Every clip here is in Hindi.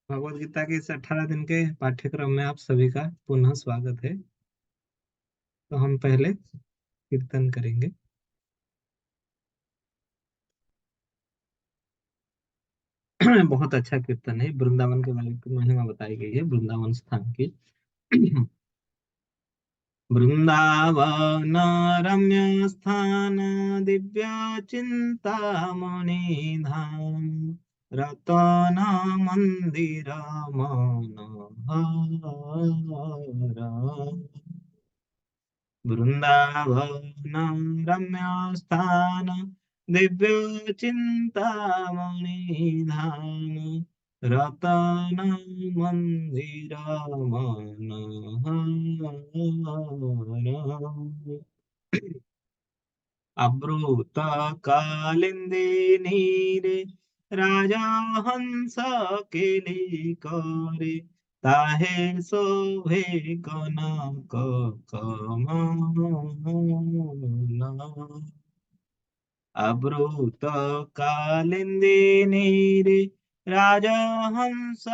भगवत गीता के इस 18 दिन के पाठ्यक्रम में आप सभी का पुनः स्वागत है। तो हम पहले कीर्तन करेंगे। बहुत अच्छा कीर्तन है। वृंदावन के बारे में महिमा बताई गई है, वृंदावन स्थान की। वृंदावन रम्य स्थान दिव्य चिंतामणि धाम रतन मंदिर मनोहर। वृंदावन रम्य स्थान दिव्य चिंतामणि धाम रतन मंदिर मनोहर। अब्रूत कालिंदी नीरे राजा हंस केली करे ताहे शोभे कनक कमल। अब्रूत कालिंदी नीरे राजा हंस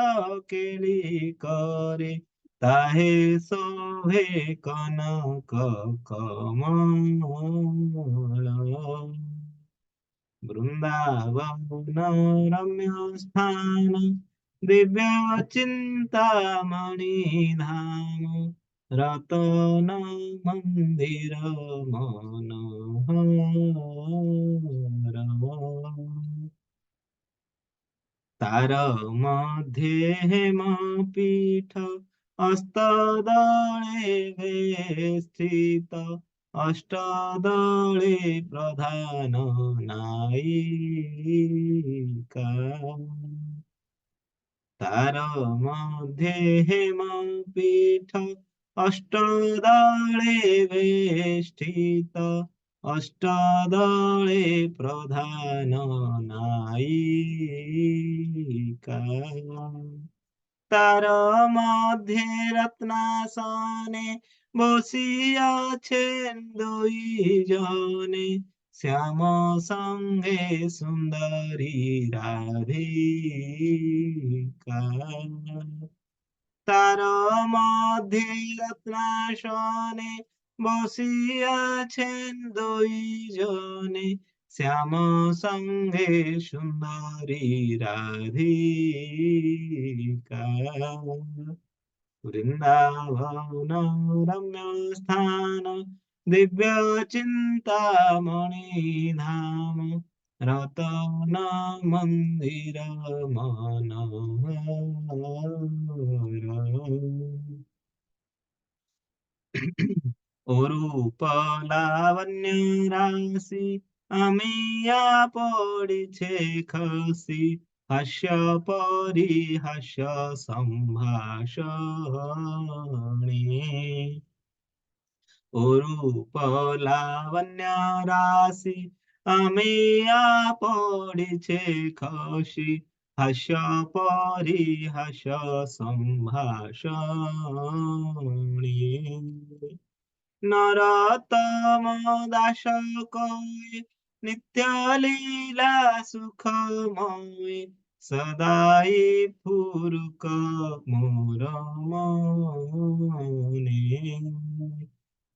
केली करे ताहे शोभे कनक कमल। वृंदावन रम्य स्थान दिव्य चिंतामणि धाम रतन मंदिर मनोहर। तार मध्ये हेम पीठ अस्तदळे वेष्टित अष्टदळे प्रधान नायिका। तार मध्ये हेम पीठ अष्टदळे वेष्टित अष्टदळे प्रधान नायिका। তার মধ্যে রত্নাসনে বসিয়াছেন দুইজনে শ্যাম সঙ্গে সুন্দরী রাধিকা। তার মধ্যে রত্নাসনে বসিয়াছেন দুইজনে শ্যাম সঙ্গে সুন্দরী রাধিকা। वृंदावन रम्य स्थान दिव्य चिंतामणि धाम रतन मंदिर मनोहर। অরূপ লাবণ্য রাশি আমিয়া পড়িছে খসি হাস্য পরিহাস্য সম্ভাষণে। অরূপ লাবণ্য রাশি আমিয়া পড়িছে খসি হাস্য পরিহাস্য সম্ভাষণে। নরতম দাস কয় নিত্য লীলা সুখময় সদাই ফুরুক মোর মনে।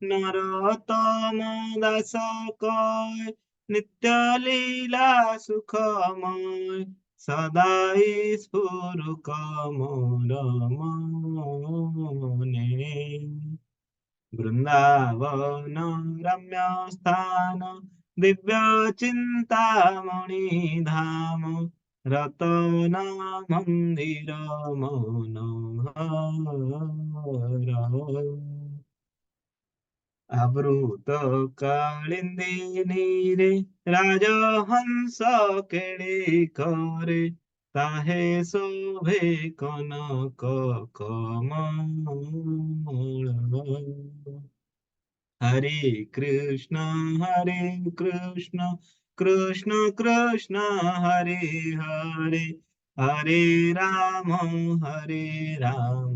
নরতম দাস কয় নিত্য লীলা সুখময় সদাই স্ফুরুক মোর মনে। वृंदावन रम्य स्थान दिव्य चिंतामणि धाम रतन मंदिर मनोहर। आवृत कालिंदी नीरे राजहंस केळी करे ताहे शोभे कनक कमल। हरे कृष्ण कृष्ण कृष्ण हरे हरे हरे राम हरे राम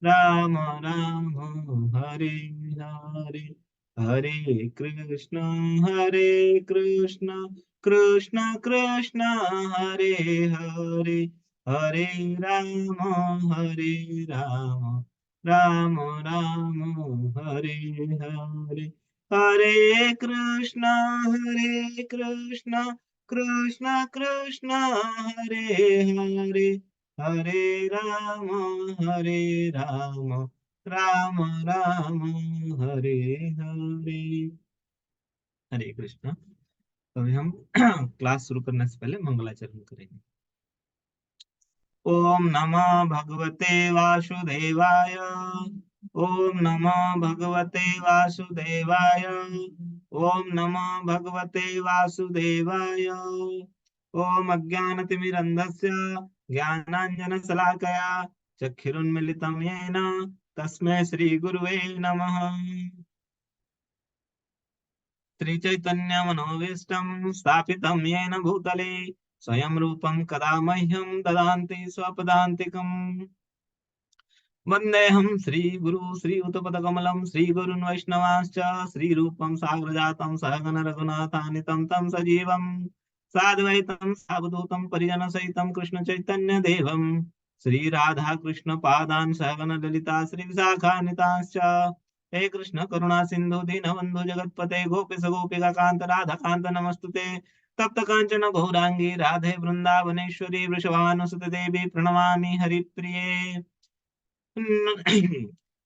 राम राम हरे हरे। हरे कृष्ण कृष्ण कृष्ण कृष्ण हरे हरे हरे राम हरे राम राम राम हरे हरे, हरे कृष्ण कृष्ण कृष्ण हरे हरे, हरे राम राम राम हरे हरे। हरे कृष्ण। तो अभी हम क्लास शुरू करने से पहले मंगलाचरण करेंगे। ओम नमो भगवते वासुदेवाय, ओम नमो भगवते वासुदेवाय, ओम नमो भगवते वासुदेवाय। ओम अज्ञानतिमिरन्धस्य ज्ञानाञ्जनशलाकया चक्षुरुन्मीलितं येन तस्मै श्रीगुरुवे नमः। श्रीचैतन्यमनोभीष्टं स्थापितं येन भूतले स्वयं रूपं कदा मह्यं ददाति स्वपदान्तिकम्। वन्देऽहं श्रीगुरु श्रीयुतपदकमलं श्रीगुरून् वैष्णवांश्च श्रीरूपं साग्रजातं सहगण रघुनाथान्वितं तं सजीवं साद्वैतं सावधूतं परिजनसहितं कृष्णचैतन्यदेवं श्रीराधाकृष्णपादान् सहगण ललिता श्रीविशाखान्वितांश्च। हे कृष्ण करुणा सिंधु दीनबंधु जगतपते गोपेश गोपिका कांत राधा कांत नमस्तुते। तप्त कांचन गौरांगी राधे वृंदावनेश्वरी वृषभानुसुते देवी प्रणमामि हरिप्रिये।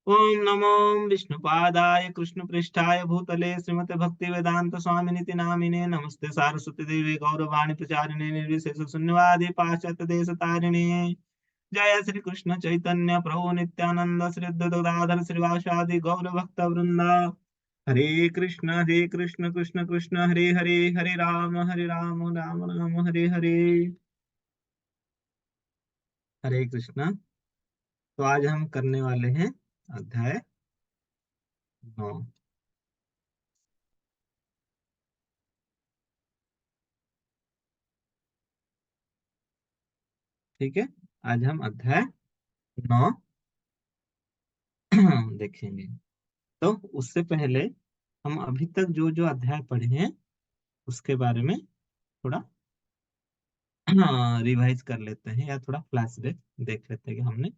ओम नमो विष्णुपादाय कृष्णपृष्ठाय भूतले श्रीमते भक्ति वेदांत स्वामिनिति नामिने नमस्ते सारस्वती देवी गौरवाणी प्रचारिणे निर्विशेष शून्यवादी पाश्चात्य देश तारिणे। जय श्री कृष्ण चैतन्य प्रभु नित्यानंद श्री अद्वैत गदाधर श्रीवासादि गौर भक्त वृंदा। हरे कृष्ण कृष्ण कृष्ण हरे हरे, हरे राम राम राम हरे हरे। हरे कृष्ण। तो आज हम करने वाले हैं अध्याय 9। ठीक है, आज हम अध्याय 9 देखेंगे। तो उससे पहले हम अभी तक जो जो अध्याय पढ़े हैं उसके बारे में थोड़ा रिवाइज कर लेते हैं, या थोड़ा फ्लैशबैक देख लेते हैं कि हमने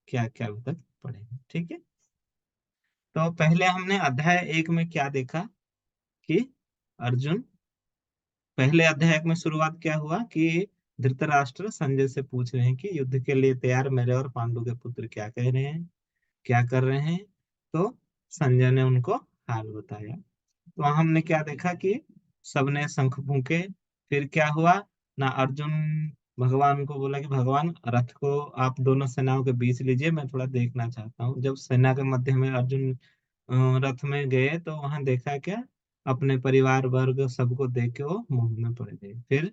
क्या क्या अभी तक पढ़े हैं। ठीक है, तो पहले हमने अध्याय 1 में क्या देखा कि अर्जुन, पहले अध्याय में शुरुआत क्या हुआ कि धृतराष्ट्र संजय से पूछ रहे हैं कि युद्ध के लिए तैयार मेरे और पांडु के पुत्र क्या कह रहे हैं, क्या कर रहे हैं। तो संजय ने उनको हाल बताया। तो वहां हमने क्या देखा कि सबने शंख फूंके। फिर क्या हुआ ना, अर्जुन भगवान को बोला कि भगवान रथ को आप दोनों सेनाओं के बीच लीजिए, मैं थोड़ा देखना चाहता हूँ। जब सेना के मध्य में अर्जुन रथ में गए तो वहां देखा क्या, अपने परिवार वर्ग सबको देख के वो मुंह में पड़ गए। फिर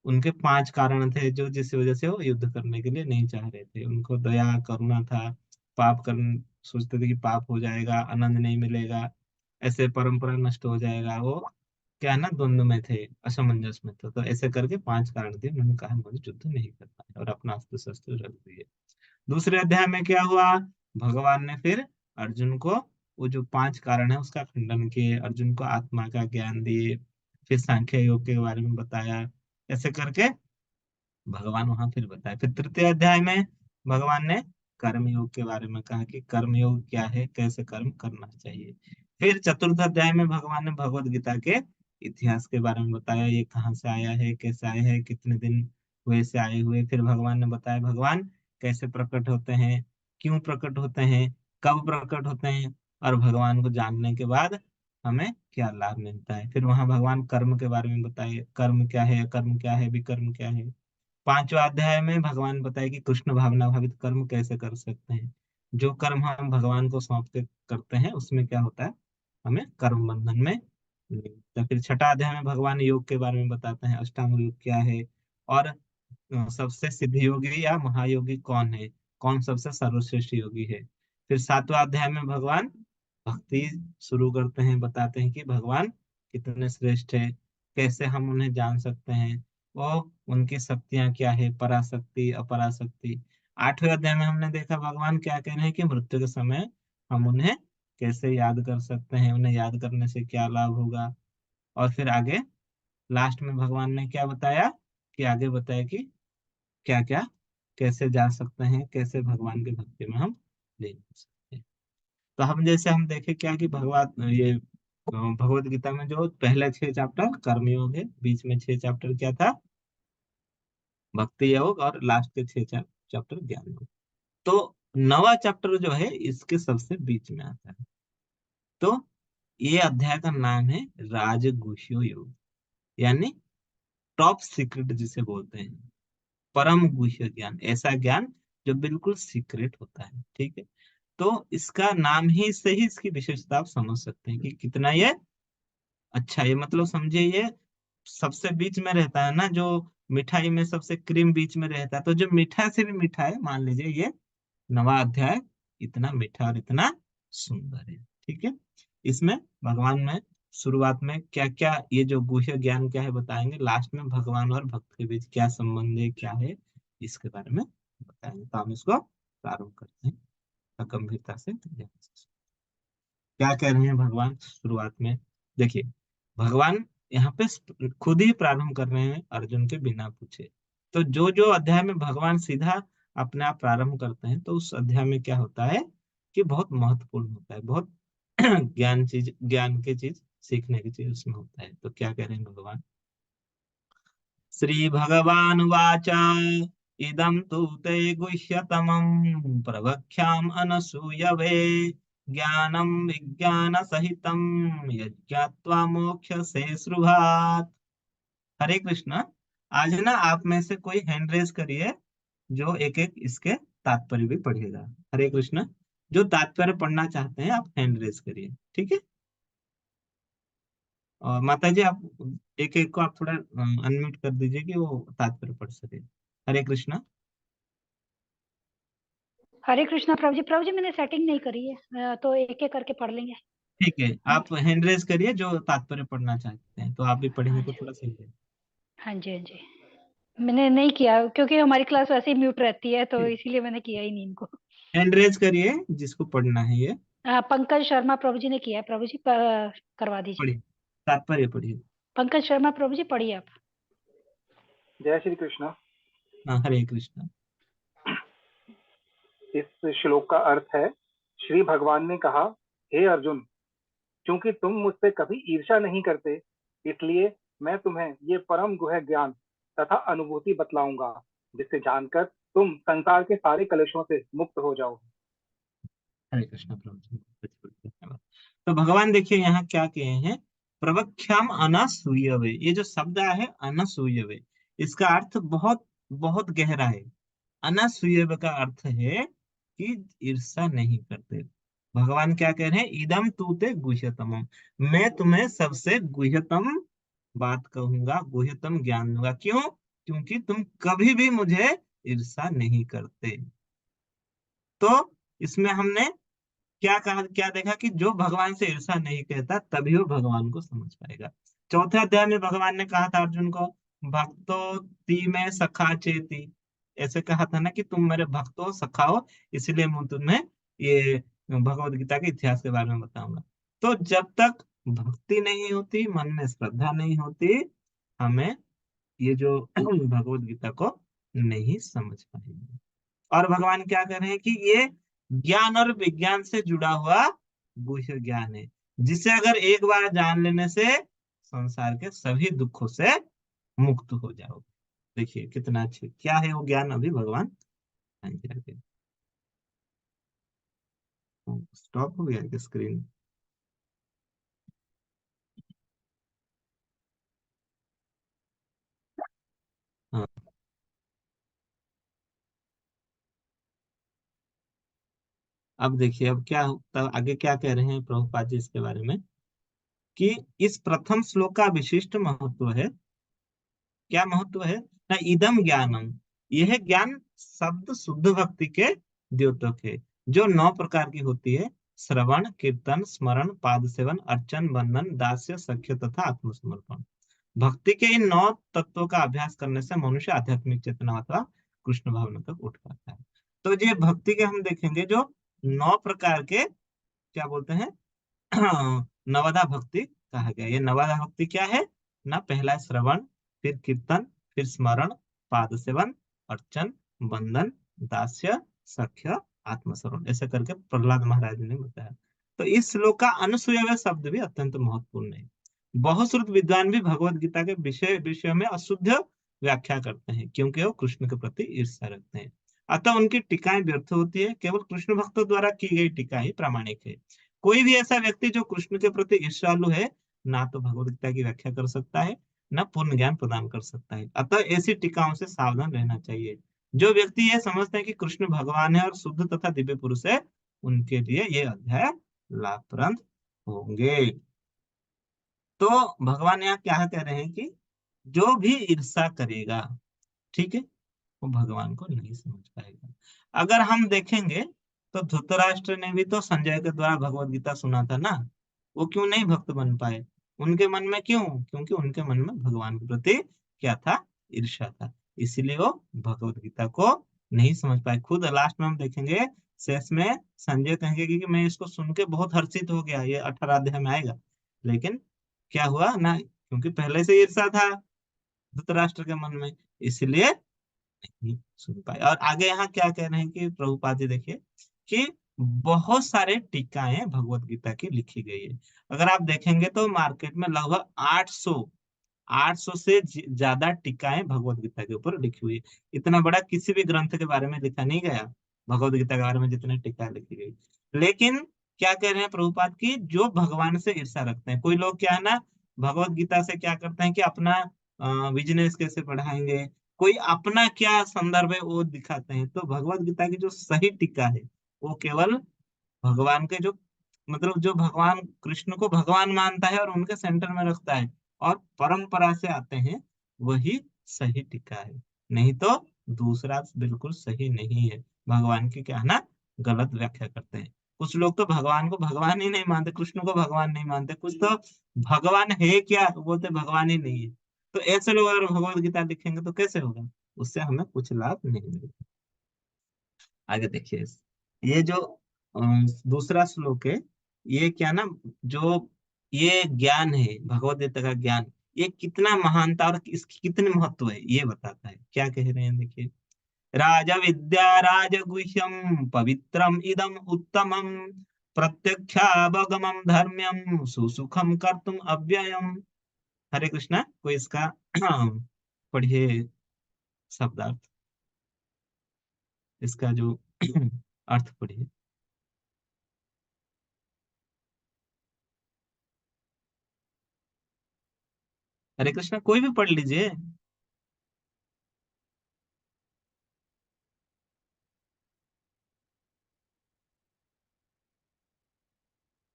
उनके 5 कारण थे जो जिस वजह से वो युद्ध करने के लिए नहीं चाह रहे थे। उनको दया करुणा था, पाप कर सोचते थे कि पाप हो जाएगा, आनंद नहीं मिलेगा, ऐसे परंपरा नष्ट हो जाएगा। वो क्या है ना, द्वंद्व में थे, असमंजस में थे। तो ऐसे करके 5 कारण थे, उन्होंने कहा मुझे युद्ध नहीं करना है और अपना अस्त्र शस्त्र रख दिए। दूसरे अध्याय में क्या हुआ, भगवान ने फिर अर्जुन को वो जो 5 कारण है उसका खंडन किए, अर्जुन को आत्मा का ज्ञान दिए, फिर सांख्य योग के बारे में बताया। ऐसे करके भगवान वहां फिर बताए। फिर तृतीय अध्याय में भगवान ने कर्म योग के बारे में कहा कि कर्म योग क्या है, कैसे कर्म करना चाहिए। फिर चतुर्थ अध्याय में भगवान ने भगवत गीता के इतिहास के बारे में बताया, ये कहाँ से आया है, कैसे आया है, कितने दिन हुए से आए हुए। फिर भगवान ने बताया भगवान कैसे प्रकट होते हैं, क्यों प्रकट होते हैं, कब प्रकट होते हैं, और भगवान को जानने के बाद हमें क्या लाभ मिलता है। फिर वहां भगवान कर्म के बारे में बताए, कर्म क्या है, कर्म क्या है, विकर्म क्या है। पांचवा अध्याय में भगवान बताए कि कृष्ण भावना भावित कर्म कैसे कर सकते हैं। जो कर्म हम भगवान को सौंप के करते हैं उसमें क्या होता है, हमें कर्म बंधन में नहीं होता। फिर छठा अध्याय में भगवान योग के बारे में बताते हैं, अष्टांग योग क्या है, और सबसे सिद्ध योगी या महायोगी कौन है, कौन सबसे सर्वश्रेष्ठ योगी है। फिर सातवां अध्याय में भगवान भक्ति शुरू करते हैं, बताते हैं कि भगवान कितने श्रेष्ठ है, कैसे हम उन्हें जान सकते हैं, वो उनकी शक्तियां क्या है, पराशक्ति अपराशक्ति। आठवें अध्याय में हमने देखा भगवान क्या कह रहे हैं कि मृत्यु के समय हम उन्हें कैसे याद कर सकते हैं, उन्हें याद करने से क्या लाभ होगा। और फिर आगे लास्ट में भगवान ने क्या बताया कि आगे बताया कि क्या क्या कैसे जा सकते हैं, कैसे भगवान की भक्ति में हम लीन हो सकते हैं। तो हम जैसे हम देखे क्या कि भगवान ये भगवत गीता में जो पहले 6 चैप्टर कर्मयोग है, बीच में 6 चैप्टर क्या था, भक्ति योग, और लास्ट के 6 चैप्टर ज्ञान योग। तो 9वां चैप्टर जो है इसके सबसे बीच में आता है। तो ये अध्याय का नाम है राजगुह्य योग, यानी टॉप सीक्रेट जिसे बोलते हैं, परम गुह्य ज्ञान, ऐसा ज्ञान जो बिल्कुल सीक्रेट होता है। ठीक है, तो इसका नाम ही से ही इसकी विशेषता आप समझ सकते हैं कि कितना ये अच्छा, ये मतलब समझिए ये सबसे बीच में रहता है ना, जो मिठाई में सबसे क्रीम बीच में रहता है, तो जो मीठा से भी मीठा है, मान लीजिए ये 9वां अध्याय इतना मीठा और इतना सुंदर है। ठीक है, इसमें भगवान में शुरुआत में क्या क्या ये जो गुह्य ज्ञान क्या है बताएंगे, लास्ट में भगवान और भक्त के बीच क्या संबंध है, क्या है, इसके बारे में बताएंगे। तो हम इसको प्रारंभ करते हैं गंभीरता से। क्या कह रहे हैं भगवान शुरुआत में, देखिए भगवान यहाँ पे खुद ही प्रारंभ कर रहे हैं अर्जुन के बिना पूछे। तो जो जो अध्याय में भगवान सीधा अपने आप प्रारंभ करते हैं, तो उस अध्याय में क्या होता है कि बहुत महत्वपूर्ण होता है, बहुत ज्ञान की चीज, सीखने की चीज उसमें होता है। तो क्या कह रहे हैं भगवान, श्री भगवान वाच इदं तु ते गुह्यतमं प्रवक्ष्याम अनसूयवे ज्ञानम विज्ञान सहितम यज्ञात्वा मोक्षसे श्रुभात्। हरे कृष्ण। आज ना आप में से कोई हैंड रेज करिए जो एक एक इसके तात्पर्य भी पढ़िएगा। हरे कृष्ण। जो तात्पर्य पढ़ना चाहते हैं आप हैंड रेज करिए, ठीक है। और माता जी आप एक एक को आप थोड़ा अनम्यूट कर दीजिए कि वो तात्पर्य पढ़ सके। हरे कृष्ण। हरे कृष्णा प्रभु जी। प्रभु जी मैंने सेटिंग नहीं करी है, तो एक एक करके पढ़ लेंगे। ठीक है, हाँ आप हैंड रेज करिए जो तात्पर्य पढ़ना चाहते हैं, तो आप भी पढ़ेंगे हाँ तो जी, थोड़ा सही है। हाँ जी, हाँ जी। मैंने नहीं किया क्योंकि हमारी क्लास वैसे ही म्यूट रहती है, तो ठीक, इसीलिए मैंने किया ही नहीं इनको। हैंड रेज करिए जिसको पढ़ना है ये। पंकज शर्मा प्रभु जी ने किया है। प्रभु जी करवा दीजिए। पढ़िए, तात्पर्य पढ़िए। पंकज शर्मा प्रभु जी पढ़िए आप। जय श्री कृष्ण। हाँ, हरे कृष्ण। इस श्लोक का अर्थ है, श्री भगवान ने कहा, हे अर्जुन, क्योंकि तुम मुझसे कभी ईर्ष्या नहीं करते, इसलिए मैं तुम्हें ये परम गुह्य ज्ञान तथा अनुभूति बतलाऊंगा, जिसे जानकर तुम संसार के सारे कलेशों से मुक्त हो जाओ। हरे कृष्ण प्रभु जी, बहुत बहुत धन्यवाद। तो भगवान देखिए यहाँ क्या किए हैं, प्रवक्ष्याम अनसूयवे, ये जो शब्द आया है अनसूयवे, इसका अर्थ बहुत बहुत गहरा है। अनसूयवे का अर्थ है कि ईर्षा नहीं करते। भगवान क्या कह रहे हैं, इदम तूते गुह्यतमम, मैं तुम्हें सबसे गुह्यतम बात कहूंगा, गुह्यतम ज्ञान दूंगा। क्यों? क्योंकि तुम कभी भी मुझे ईर्षा नहीं करते। तो इसमें हमने क्या कहा, क्या देखा कि जो भगवान से ईर्षा नहीं कहता तभी वो भगवान को समझ पाएगा। चौथे अध्याय में भगवान ने कहा था अर्जुन को, भक्तो ती में सखा चेती, ऐसे कहा था ना कि तुम मेरे भक्त हो, सखा हो, इसलिए मैं तुम्हें ये भगवत गीता के इतिहास के बारे में बताऊंगा। तो जब तक भक्ति नहीं होती, मन में श्रद्धा नहीं होती, हमें ये जो भगवत गीता को नहीं समझ पाएंगे। और भगवान क्या कर रहे हैं कि ये ज्ञान और विज्ञान से जुड़ा हुआ गुह्य ज्ञान है, जिसे अगर एक बार जान लेने से संसार के सभी दुखों से मुक्त हो जाओगे। देखिए कितना अच्छे, क्या है वो ज्ञान, अभी भगवान आगे। स्टॉप हो गया क्या स्क्रीन? हाँ, अब देखिए अब क्या, तब आगे क्या कह रहे हैं प्रभुपाद जी इसके बारे में, कि इस प्रथम श्लोक का विशिष्ट महत्व है। क्या महत्व है ना, इदम ज्ञानम, यह ज्ञान शब्द शुद्ध भक्ति के द्योतक है, जो 9 प्रकार की होती है, श्रवण, कीर्तन, स्मरण, पाद सेवन, अर्चन, बंधन, दास्य, सख्य तथा आत्मसमर्पण। भक्ति के इन 9 तत्वों का अभ्यास करने से मनुष्य आध्यात्मिक चेतना अथवा कृष्ण भावना तक उठ पाता है। तो ये भक्ति के हम देखेंगे जो 9 प्रकार के, क्या बोलते हैं, नवधा भक्ति कहा गया। ये नवधा भक्ति क्या है ना, पहला श्रवण, फिर कीर्तन, फिर स्मरण, पाद सेवन, अर्चन, बंधन, दास्य, सख्य, आत्मसरण, ऐसे करके प्रहलाद महाराज ने बताया। तो इस श्लोक का अनुसूयव्य शब्द भी अत्यंत महत्वपूर्ण है। बहुत श्रुत विद्वान भी भगवत गीता के विषय में अशुद्ध व्याख्या करते हैं, क्योंकि वो कृष्ण के प्रति ईर्ष्या रखते हैं। अतः उनकी टीकाएं व्यर्थ होती है। केवल कृष्ण भक्तों द्वारा की गई टीका ही प्रामाणिक है। कोई भी ऐसा व्यक्ति जो कृष्ण के प्रति ईर्ष्यालु है, ना तो भगवत गीता की व्याख्या कर सकता है, ना पूर्ण ज्ञान प्रदान कर सकता है। अतः ऐसी टीकाओं से सावधान रहना चाहिए। जो व्यक्ति यह समझते हैं कि कृष्ण भगवान है और शुद्ध तथा दिव्य पुरुष है, उनके लिए ये अध्याय लाभप्रद होंगे। तो भगवान यहाँ क्या कह रहे हैं कि जो भी ईर्षा करेगा, ठीक है, वो भगवान को नहीं समझ पाएगा। अगर हम देखेंगे तो धृतराष्ट्र ने भी तो संजय के द्वारा भगवत गीता सुना था ना, वो क्यों नहीं भक्त बन पाए? उनके मन में क्यों? क्योंकि उनके मन में भगवान के प्रति क्या था? ईर्ष्या था। इसीलिए वो भगवत गीता को नहीं समझ पाए। खुद लास्ट में हम देखेंगे, शेष में संजय कहेंगे कि मैं इसको सुन के बहुत हर्षित हो गया, ये 18 अध्याय में आएगा। लेकिन क्या हुआ ना, क्योंकि पहले से ईर्ष्या था धृतराष्ट्र के मन में, इसलिए नहीं सुन पाए। और आगे यहाँ क्या कह रहे हैं कि प्रभुपाद जी देखिए कि बहुत सारे टीकाएं भगवत गीता की लिखी गई है। अगर आप देखेंगे तो मार्केट में लगभग 800 से ज्यादा टीकाएं भगवत गीता के ऊपर लिखी हुई है। इतना बड़ा किसी भी ग्रंथ के बारे में लिखा नहीं गया, भगवत गीता के बारे में जितने टीका लिखी गई। लेकिन क्या कह रहे हैं प्रभुपाद की, जो भगवान से ईर्ष्या रखते हैं, कोई लोग क्या है ना, भगवत गीता से क्या करते हैं कि अपना बिजनेस कैसे बढ़ाएंगे, कोई अपना क्या संदर्भ है वो दिखाते हैं। तो भगवत गीता की जो सही टीका है, वो केवल भगवान के जो, मतलब जो भगवान कृष्ण को भगवान मानता है और उनके सेंटर में रखता है और परंपरा से आते हैं, वही सही टीका है। नहीं तो दूसरा बिल्कुल सही नहीं है। भगवान की क्या है ना, गलत व्याख्या करते हैं। कुछ लोग तो भगवान को भगवान ही नहीं मानते, कृष्ण को भगवान नहीं मानते, कुछ तो भगवान है क्या बोलते भगवान ही नहीं है। तो ऐसे लोग अगर भगवत गीता लिखेंगे तो कैसे होगा? उससे हमें कुछ लाभ नहीं मिलेगा। आगे देखिए, ये जो दूसरा श्लोक है, ये क्या ना, जो ये ज्ञान है भगवत गीता का ज्ञान, ये कितना महानता और इसकी कितनी महत्व है ये बताता है। क्या कह रहे हैं देखिए, राज विद्या राजगुह्यम पवित्रम इदम उत्तमम प्रत्यक्षावगमम धर्म्यम सुसुखम कर्तुम अव्ययम। हरे कृष्णा, कोई इसका पढ़िए शब्दार्थ, इसका जो अर्थ पढ़िए। हरे कृष्णा, कोई भी पढ़ लीजिए।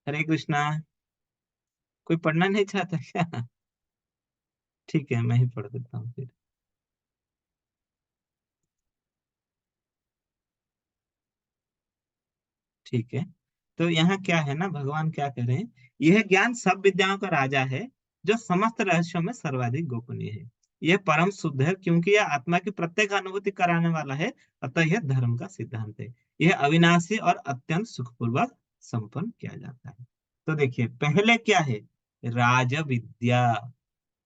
हरे कृष्णा, कोई पढ़ना नहीं चाहता क्या? ठीक है, मैं ही पढ़ देता हूँ फिर। ठीक है, तो यहाँ क्या है ना, भगवान क्या कह रहे हैं, यह ज्ञान सब विद्याओं का राजा है, जो समस्त रहस्यों में सर्वाधिक गोपनीय है। यह परम शुद्ध है, क्योंकि यह आत्मा की प्रत्येक अनुभूति कराने वाला है। अतः यह धर्म का सिद्धांत है। यह अविनाशी और अत्यंत सुखपूर्वक संपन्न किया जाता है। तो देखिए, पहले क्या है, राज विद्या,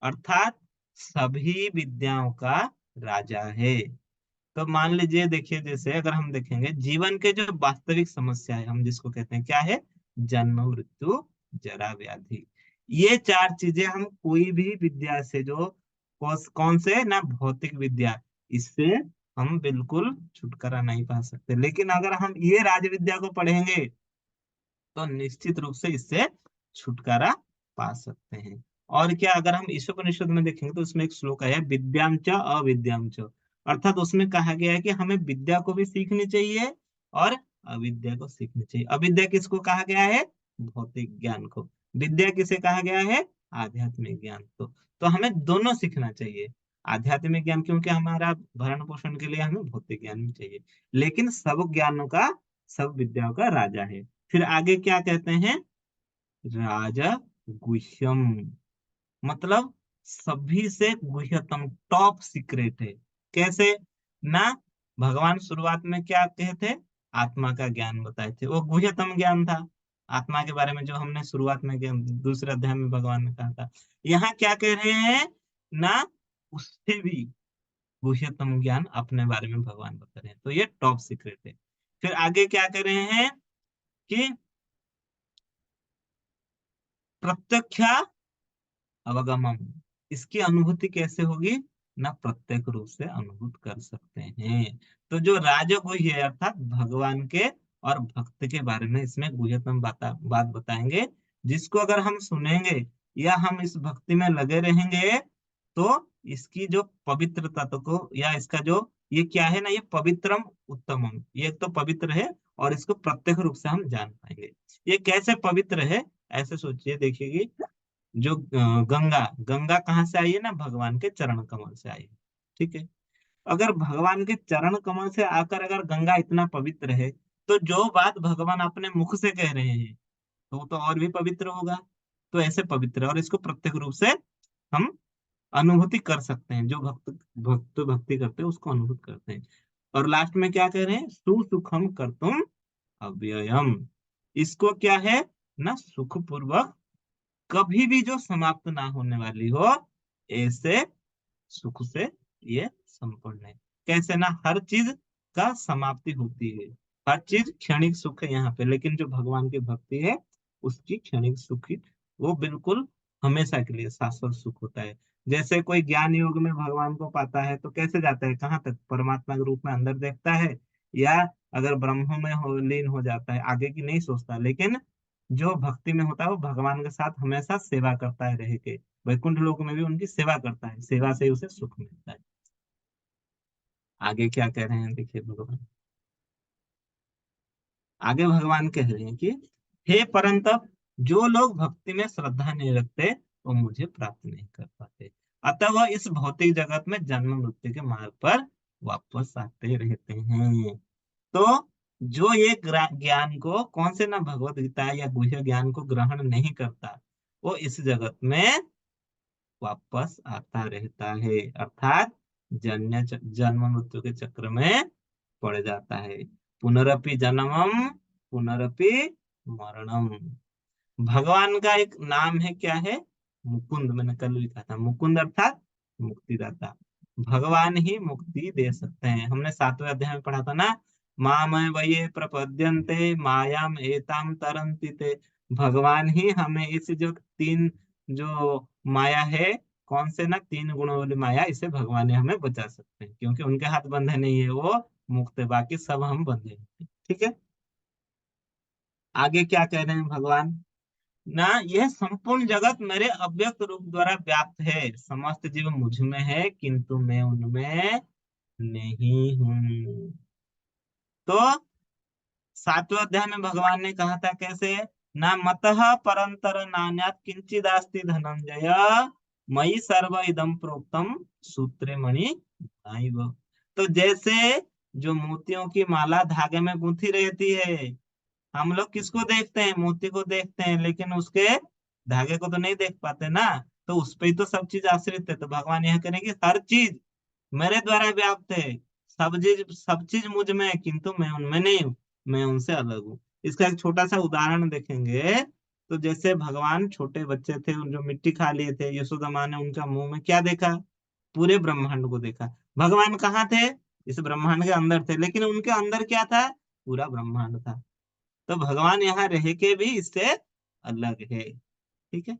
अर्थात सभी विद्याओं का राजा है। तो मान लीजिए, देखिए, जैसे अगर हम देखेंगे जीवन के जो वास्तविक समस्या है, हम जिसको कहते हैं क्या है, जन्म मृत्यु जरा व्याधि, ये चार चीजें हम कोई भी विद्या से जो कौन से ना, भौतिक विद्या, इससे हम बिल्कुल छुटकारा नहीं पा सकते। लेकिन अगर हम ये राज विद्या को पढ़ेंगे तो निश्चित रूप से इससे छुटकारा पा सकते हैं। और क्या, अगर हम ईशोपनिषद में देखेंगे तो उसमें एक श्लोक है, विद्याम च अविद्याम च, अर्थात उसमें कहा गया है कि हमें विद्या को भी सीखनी चाहिए और अविद्या को सीखनी चाहिए। अविद्या किसको कहा गया है? भौतिक ज्ञान को। विद्या किसे कहा गया है? आध्यात्मिक ज्ञान को। तो हमें दोनों सीखना चाहिए। आध्यात्मिक ज्ञान क्योंकि हमारा भरण पोषण के लिए हमें भौतिक ज्ञान भी चाहिए। लेकिन सब ज्ञानों का, सब विद्याओं का राजा है। फिर आगे क्या कहते हैं, राजा गुह्यम, मतलब सभी से गुह्यतम, टॉप सीक्रेट है। कैसे ना, भगवान शुरुआत में क्या कहते, आत्मा का ज्ञान बताए थे, वो गुह्यतम ज्ञान था। आत्मा के बारे में जो हमने शुरुआत में दूसरे अध्याय में भगवान ने कहा था, यहाँ क्या कह रहे हैं ना, उससे भी गुह्यतम ज्ञान अपने बारे में भगवान बता रहे हैं, तो ये टॉप सीक्रेट है। फिर आगे क्या कर रहे हैं कि प्रत्यक्षा अवगमम, इसकी अनुभूति कैसे होगी ना, प्रत्यक्ष रूप से अनुभूत कर सकते हैं। तो जो राजगुह्य है अर्थात भगवान के और भक्त के बारे में इसमें गुह्यतम बात बताएंगे, जिसको अगर हम सुनेंगे या हम इस भक्ति में लगे रहेंगे तो इसकी जो पवित्र तत्व को या इसका जो ये क्या है ना, ये पवित्रम उत्तमम, ये एक तो पवित्र है और इसको प्रत्यक्ष रूप से हम जान पाएंगे। ये कैसे पवित्र है, ऐसे सोचिए, देखिए जो गंगा गंगा कहाँ से आई है ना, भगवान के चरण कमल से आई है। ठीक है, अगर भगवान के चरण कमल से आकर अगर गंगा इतना पवित्र है, तो जो बात भगवान अपने मुख से कह रहे हैं तो वो तो और भी पवित्र होगा। तो ऐसे पवित्र है और इसको प्रत्यक्ष रूप से हम अनुभूति कर सकते हैं, जो भक्ति करते हैं उसको अनुभूत करते हैं। और लास्ट में क्या कह रहे हैं, सुसुखम कर्तुम अव्ययम, इसको क्या है ना, सुखपूर्वक कभी भी जो समाप्त ना होने वाली हो, ऐसे सुख से ये संपूर्ण है। कैसे ना, हर चीज का समाप्ति होती है, हर चीज क्षणिक सुख है यहाँ पे, लेकिन जो भगवान की भक्ति है उसकी क्षणिक सुख वो बिल्कुल हमेशा के लिए शाश्वत सुख होता है। जैसे कोई ज्ञान योग में भगवान को पाता है तो कैसे जाता है, कहाँ तक, परमात्मा के रूप में अंदर देखता है, या अगर ब्रह्म में लीन हो जाता है, आगे की नहीं सोचता। लेकिन जो भक्ति में होता है वो भगवान के साथ हमेशा सेवा करता है रह के, वैकुंठ लोक में भी उनकी सेवा करता है, सेवा से ही उसे सुख मिलता है। आगे क्या कह रहे हैं देखिए भगवान, आगे भगवान कह रहे हैं कि हे परंतप, जो लोग भक्ति में श्रद्धा नहीं रखते वो मुझे प्राप्त नहीं कर पाते, अतः वह इस भौतिक जगत में जन्म मृत्यु के मार्ग पर वापस आते रहते हैं। तो जो ये ज्ञान को, कौन से ना भगवत गीता या गुह्य ज्ञान को ग्रहण नहीं करता, वो इस जगत में वापस आता रहता है, अर्थात जन्म मृत्यु के चक्र में पड़ जाता है। पुनरपि जन्मम पुनरपि मरणम। भगवान का एक नाम है, क्या है, मुकुंद, मैंने कल लिखा था, मुकुंद अर्थात मुक्तिदाता। भगवान ही मुक्ति दे सकते हैं। हमने 7वें अध्याय में पढ़ा था ना, मामय वये प्रपद्यन्ते मायाम एताम तरन्ति ते, भगवान ही हमें इस जो तीन जो माया है, कौन से ना, तीन गुणों वाली माया, इसे भगवान ही हमें बचा सकते हैं, क्योंकि उनके हाथ बंधे नहीं है, वो मुक्त है, बाकी सब हम बंधे हैं। ठीक है, आगे क्या कह रहे हैं भगवान ना, यह संपूर्ण जगत मेरे अव्यक्त रूप द्वारा व्याप्त है, समस्त जीव मुझ में है किंतु मैं उनमें नहीं हूँ। तो 7वें अध्याय में भगवान ने कहा था कैसे ना, मतः परंतर नान्यात् किंचिदास्ति धनंजय, मयि सर्व इदम प्रोक्तम सूत्रे मणि नाइव। तो जैसे जो मोतियों की माला धागे में गूंथी रहती है, हम लोग किसको देखते हैं, मोती को देखते हैं, लेकिन उसके धागे को तो नहीं देख पाते ना, तो उस पे ही तो सब चीज आश्रित है। तो भगवान यह करें कि हर चीज मेरे द्वारा व्याप्त है, सब चीज मुझ में है किंतु मैं उनमें नहीं हूँ, मैं उनसे अलग हूँ। इसका एक छोटा सा उदाहरण देखेंगे। तो जैसे भगवान छोटे बच्चे थे, जो मिट्टी खा लिए थे, यशोदा माँ ने उनका मुंह में क्या देखा, पूरे ब्रह्मांड को देखा। भगवान कहाँ थे, इस ब्रह्मांड के अंदर थे, लेकिन उनके अंदर क्या था, पूरा ब्रह्मांड था। तो भगवान यहाँ रह के भी इससे अलग है। ठीक है,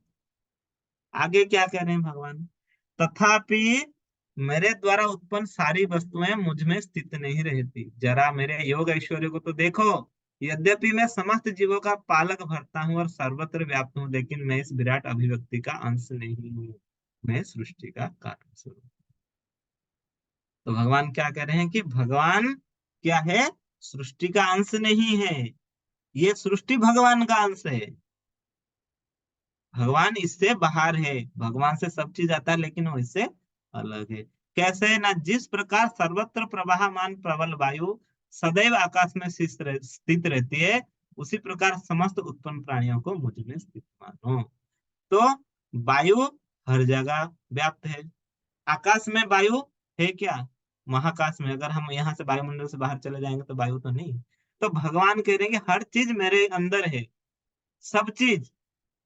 आगे क्या कह रहे हैं भगवान, तथापि मेरे द्वारा उत्पन्न सारी वस्तुएं मुझ में स्थित नहीं रहती, जरा मेरे योग ऐश्वर्य को तो देखो। यद्यपि मैं समस्त जीवों का पालक भरता हूँ और सर्वत्र व्याप्त हूँ, लेकिन मैं इस विराट अभिव्यक्ति का अंश नहीं हूँ, मैं सृष्टि का कारण स्वरूप। तो भगवान क्या कह रहे हैं कि भगवान क्या है, सृष्टि का अंश नहीं है, ये सृष्टि भगवान का अंश है, भगवान इससे बाहर है, भगवान से सब चीज आता है लेकिन वो इससे अलग है। कैसे ना, जिस प्रकार सर्वत्र प्रवाहमान प्रबल वायु सदैव आकाश में स्थित रहती है, उसी प्रकार समस्त उत्पन्न प्राणियों को मुझ में स्थित मानो। तो वायु हर जगह व्याप्त है, आकाश में वायु है क्या, महाकाश में, अगर हम यहाँ से वायुमंडल से बाहर चले जाएंगे तो वायु तो नहीं। तो भगवान कह रहे हैं कि हर चीज मेरे अंदर है, सब चीज,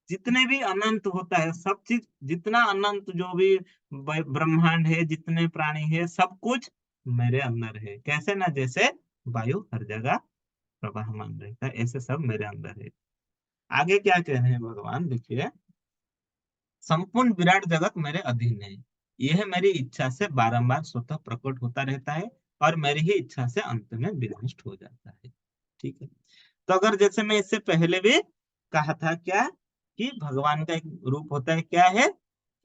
जितने भी अनंत होता है सब चीज, जितना अनंत जो भी ब्रह्मांड है, जितने प्राणी है, सब कुछ मेरे अंदर है। कैसे ना, जैसे वायु हर जगह प्रवाहमान रहता है, ऐसे सब मेरे अंदर है। आगे क्या कह रहे हैं भगवान, देखिए, संपूर्ण विराट जगत मेरे अधीन है, यह मेरी इच्छा से बारंबार स्वतः प्रकट होता रहता है और मेरी ही इच्छा से अंत में विनष्ट हो जाता है। ठीक है। तो अगर जैसे मैं इससे पहले भी कहा था क्या, कि भगवान का एक रूप होता है, क्या है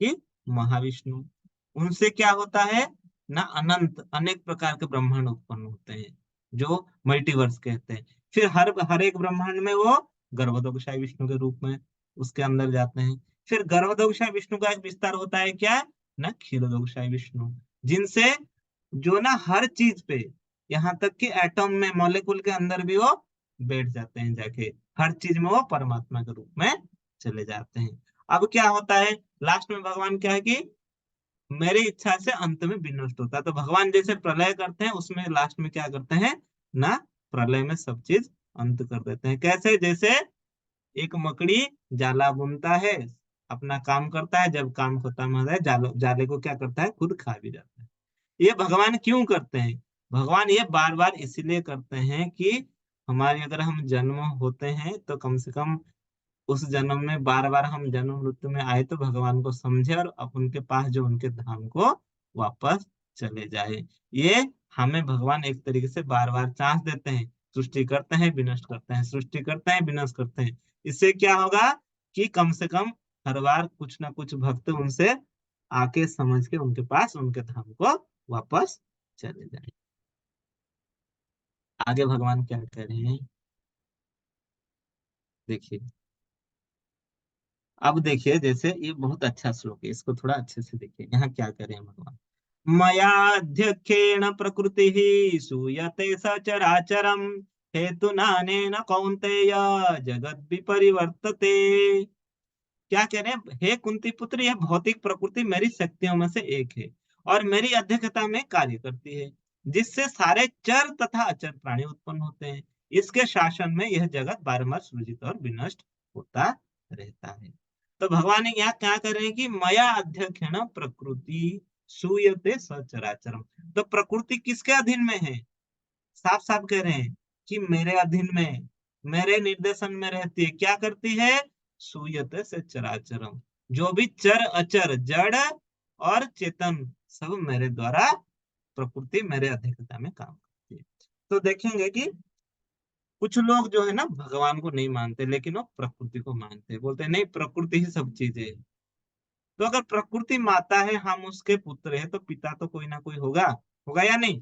कि महाविष्णु, उनसे क्या होता है ना, अनंत अनेक प्रकार के ब्रह्मांड उत्पन्न होते हैं, जो मल्टीवर्स कहते हैं। फिर हर हर एक ब्रह्मांड में वो गर्भोदकशाही विष्णु के रूप में उसके अंदर जाते हैं। फिर गर्भोदकशाही विष्णु का एक विस्तार होता है क्या ना, क्षीरोदकशाही विष्णु, जिनसे जो ना हर चीज पे, यहाँ तक कि एटम में, मॉलिक्यूल के अंदर भी वो बैठ जाते हैं जाके, हर चीज में वो परमात्मा के रूप में चले जाते हैं। अब क्या होता है लास्ट में, भगवान क्या है कि मेरी इच्छा से अंत में विनष्ट होता है। तो भगवान जैसे प्रलय करते हैं, उसमें लास्ट में क्या करते हैं ना, प्रलय में सब चीज अंत कर देते हैं। कैसे, जैसे एक मकड़ी जाला बुनता है, अपना काम करता है, जब काम खत्म हो जाए जाले को क्या करता है, खुद खा भी जाता है। ये भगवान क्यों करते हैं, भगवान ये बार बार इसलिए करते हैं कि हमारे, अगर हम जन्म होते हैं तो कम से कम उस जन्म में बार बार हम जन्म मृत्यु में आए तो भगवान को समझे और अब उनके पास जो उनके धाम को वापस चले जाए। ये हमें भगवान एक तरीके से बार बार चांस देते हैं, सृष्टि करते हैं विनष्ट करते हैं, सृष्टि करते हैं विनष्ट करते हैं। इससे क्या होगा कि कम से कम हर बार कुछ ना कुछ भक्त उनसे आके समझ के उनके पास उनके धाम को वापस चले जाए। आगे भगवान क्या कह रहे हैं, देखिए। अब देखिए, जैसे ये बहुत अच्छा श्लोक है, इसको थोड़ा अच्छे से देखिए, यहाँ क्या कह रहे हैं भगवान। मयाध्यक्षेण प्रकृति सूयते सचराचरम हेतु नानेन कौन्तेय जगत विपरिवर्तते। क्या कह रहे हैं, हे कुंती पुत्र, यह भौतिक प्रकृति मेरी शक्तियों में से एक है और मेरी अध्यक्षता में कार्य करती है, जिससे सारे चर तथा अचर प्राणी उत्पन्न होते हैं। इसके शासन में यह जगत बारंबार सृजित और विनष्ट होता रहता है। तो भगवान यहाँ क्या कर रहे हैं कि मया अध्यक्षेण प्रकृति सूयते सचराचरम। तो प्रकृति किसके अधीन में है, साफ साफ कह रहे हैं कि मेरे अधीन में, मेरे निर्देशन में रहती है। क्या करती है, सूयत से चराचरम, जो भी चर अचर जड़ और चेतन सब मेरे द्वारा, प्रकृति मेरे अध्यक्षता में काम करती है। तो देखेंगे कि कुछ लोग जो है ना भगवान को नहीं मानते, लेकिन वो प्रकृति को मानते हैं, बोलते हैं नहीं प्रकृति ही सब चीजें है। तो अगर प्रकृति माता है, हम उसके पुत्र है, तो पिता तो कोई ना कोई होगा, होगा या नहीं,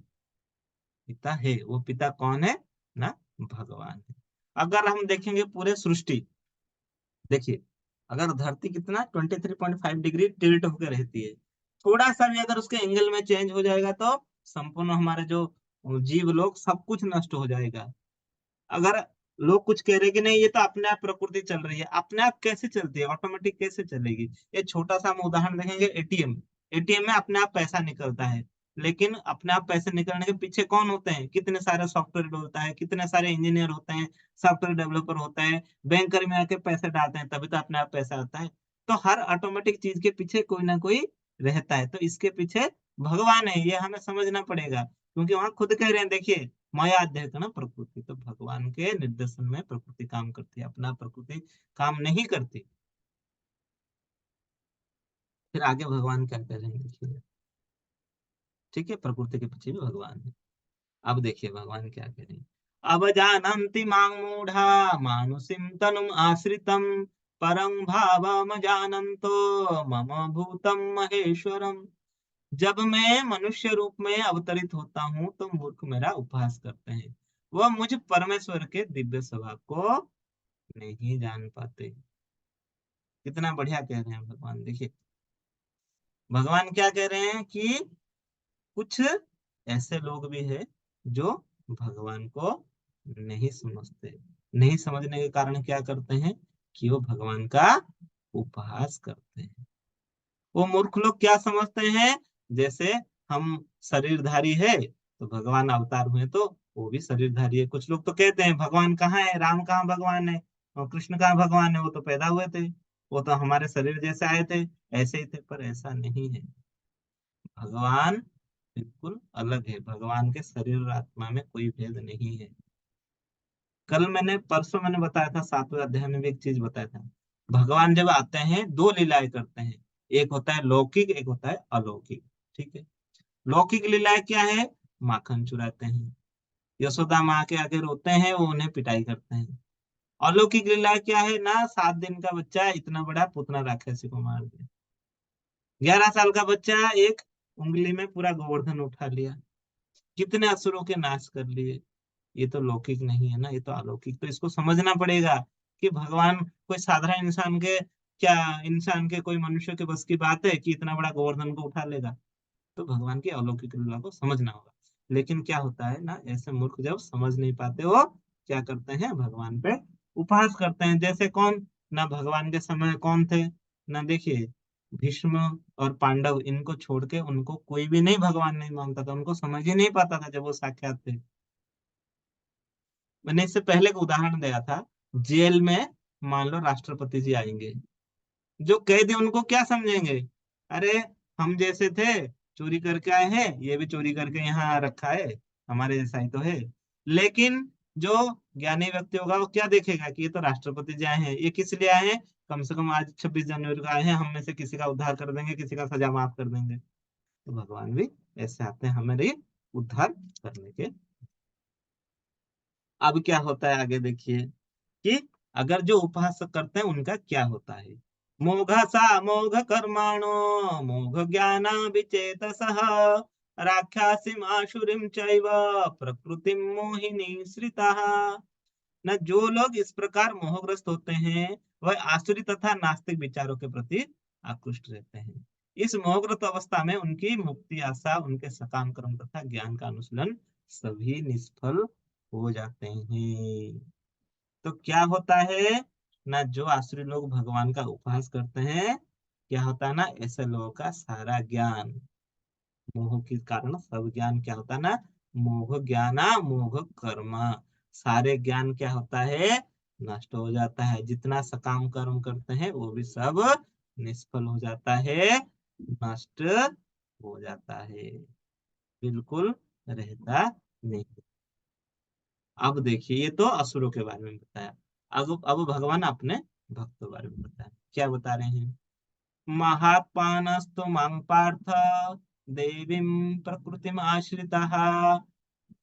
पिता है। वो पिता कौन है ना, भगवान है। अगर हम देखेंगे पूरे सृष्टि, देखिए, अगर धरती कितना 23.5 डिग्री टिल्ट होकर रहती है, थोड़ा सा भी अगर उसके एंगल में चेंज हो जाएगा तो संपूर्ण हमारे जो जीव लोग सब कुछ नष्ट हो जाएगा। अगर लोग कुछ कह रहे कि नहीं ये तो अपने आप प्रकृति चल रही है, अपने आप कैसे चलती है, ऑटोमेटिक कैसे चलेगी। ये छोटा सा हम उदाहरण देखेंगे, एटीएम। एटीएम में अपने आप पैसा निकलता है, लेकिन अपने आप पैसे निकलने के पीछे कौन होते हैं, कितने सारे सॉफ्टवेयर होता है, कितने सारे इंजीनियर होते हैं, सॉफ्टवेयर डेवलपर होता है, बैंकर में आके पैसे डालते हैं, तभी तो अपने आप पैसा आता है। तो हर ऑटोमेटिक चीज के पीछे कोई ना कोई रहता है, तो इसके पीछे भगवान है, ये हमें समझना पड़ेगा। क्योंकि वहां खुद कह रहे हैं, देखिए, माया अध्यक्ष ना प्रकृति, तो भगवान के निर्देशन में प्रकृति काम करती है, अपना प्रकृति काम नहीं करती। फिर आगे भगवान क्या कह रहे हैं, देखिए। ठीक है, प्रकृति के पीछे भी भगवान है। अब देखिए भगवान क्या कह रहे हैं। अब जानन्ति मां मूढ़ा मानुषिं तनुम आश्रितम परं भावम जानन्तो मम भूतम महेश्वरम। जब मैं मनुष्य रूप में अवतरित होता हूँ तो मूर्ख मेरा उपहास करते हैं, वह मुझ परमेश्वर के दिव्य स्वभाव को नहीं जान पाते। कितना बढ़िया कह रहे हैं भगवान, देखिए। भगवान क्या कह रहे हैं कि कुछ ऐसे लोग भी हैं जो भगवान को नहीं समझते। नहीं समझने के कारण क्या करते हैं कि वो भगवान का उपहास करते हैं। वो मूर्ख लोग क्या समझते हैं, जैसे हम शरीरधारी है तो भगवान अवतार हुए तो वो भी शरीरधारी है। कुछ लोग तो कहते हैं भगवान कहाँ है, राम कहाँ भगवान है और कृष्ण कहाँ भगवान है, वो तो पैदा हुए थे। वो तो हमारे शरीर जैसे आए थे, ऐसे ही थे, पर ऐसा नहीं है। भगवान बिल्कुल अलग है, भगवान के शरीर और आत्मा में कोई भेद नहीं है। परसों मैंने बताया था, 7वें अध्याय में भी एक चीज बताया था। भगवान जब आते हैं दो लीलाएं करते हैं, एक होता है लौकिक, एक होता है अलौकिक। ठीक है। लौकिक लीलाएं क्या है? माखन चुराते हैं, यशोदा माँ के आगे रोते हैं, वो उन्हें पिटाई करते हैं। अलौकिक लीला क्या है ना, 7 दिन का बच्चा इतना बड़ा पुतना राक्षसी को मार दिया। 11 साल का बच्चा एक उंगली में पूरा गोवर्धन उठा लिया, कितने असुरों के नाश कर लिए। ये तो लौकिक नहीं है ना, ये तो अलौकिक। तो इसको समझना पड़ेगा कि भगवान कोई साधारण इंसान के, क्या इंसान के, कोई मनुष्य के बस की बात है कि इतना बड़ा गोवर्धन को उठा लेगा? तो भगवान की अलौकिक लीला को समझना होगा। लेकिन क्या होता है ना, ऐसे मूर्ख जब समझ नहीं पाते हो, क्या करते हैं, भगवान पे उपहास करते हैं। जैसे कौन, ना भगवान के समय कौन थे ना, देखिए भीष्म और पांडव, इनको छोड़ के उनको कोई भी नहीं भगवान नहीं मानता था, उनको समझ ही नहीं पाता था जब वो साक्षात थे। मैंने इससे पहले एक उदाहरण दिया था, जेल में मान लो राष्ट्रपति जी आएंगे, जो कैदी उनको क्या समझेंगे, अरे हम जैसे थे, चोरी करके आए हैं, ये भी चोरी करके यहाँ रखा है, हमारे जैसा ही तो है। लेकिन जो ज्ञानी व्यक्ति होगा वो क्या देखेगा कि ये तो राष्ट्रपति जी आए हैं, ये किस लिए आए हैं, कम से कम आज 26 जनवरी को आए हैं, हम में से किसी का उद्धार कर देंगे, किसी का सजा माफ कर देंगे। तो भगवान भी ऐसे आते हैं हमारे उद्धार करने के। अब क्या होता है आगे देखिए, कि अगर जो उपहास करते हैं उनका क्या होता है। मोघ सा मोघ कर्माणो मोघ ज्ञान विचेतसः राक्षसीम आशुरीम चैव प्रकृतिम मोहिनी श्रिताः। न जो लोग इस प्रकार मोहग्रस्त होते हैं वह आसुरी तथा नास्तिक विचारों के प्रति आकृष्ट रहते हैं। इस मोहग्रस्त अवस्था में उनकी मुक्ति आशा, उनके सकाम कर्म तथा ज्ञान का अनुशीलन सभी निष्फल हो जाते हैं। तो क्या होता है ना, जो आसुरी लोग भगवान का उपहास करते हैं, क्या होता है ना, ऐसे लोगों का सारा ज्ञान, मोह के कारण सब ज्ञान क्या होता है ना, मोह ज्ञाना मोह कर्म, सारे ज्ञान क्या होता है, नष्ट हो जाता है। जितना सकाम कर्म करते हैं वो भी सब निष्फल हो जाता है, नष्ट हो जाता है, बिल्कुल रहता नहीं। अब देखिए, ये तो असुरों के बारे में बताया। अब भगवान अपने भक्तों के बारे में बताया, क्या बता रहे हैं। महात्मानस्तु मां पार्थ देवीं प्रकृतिम आश्रिताः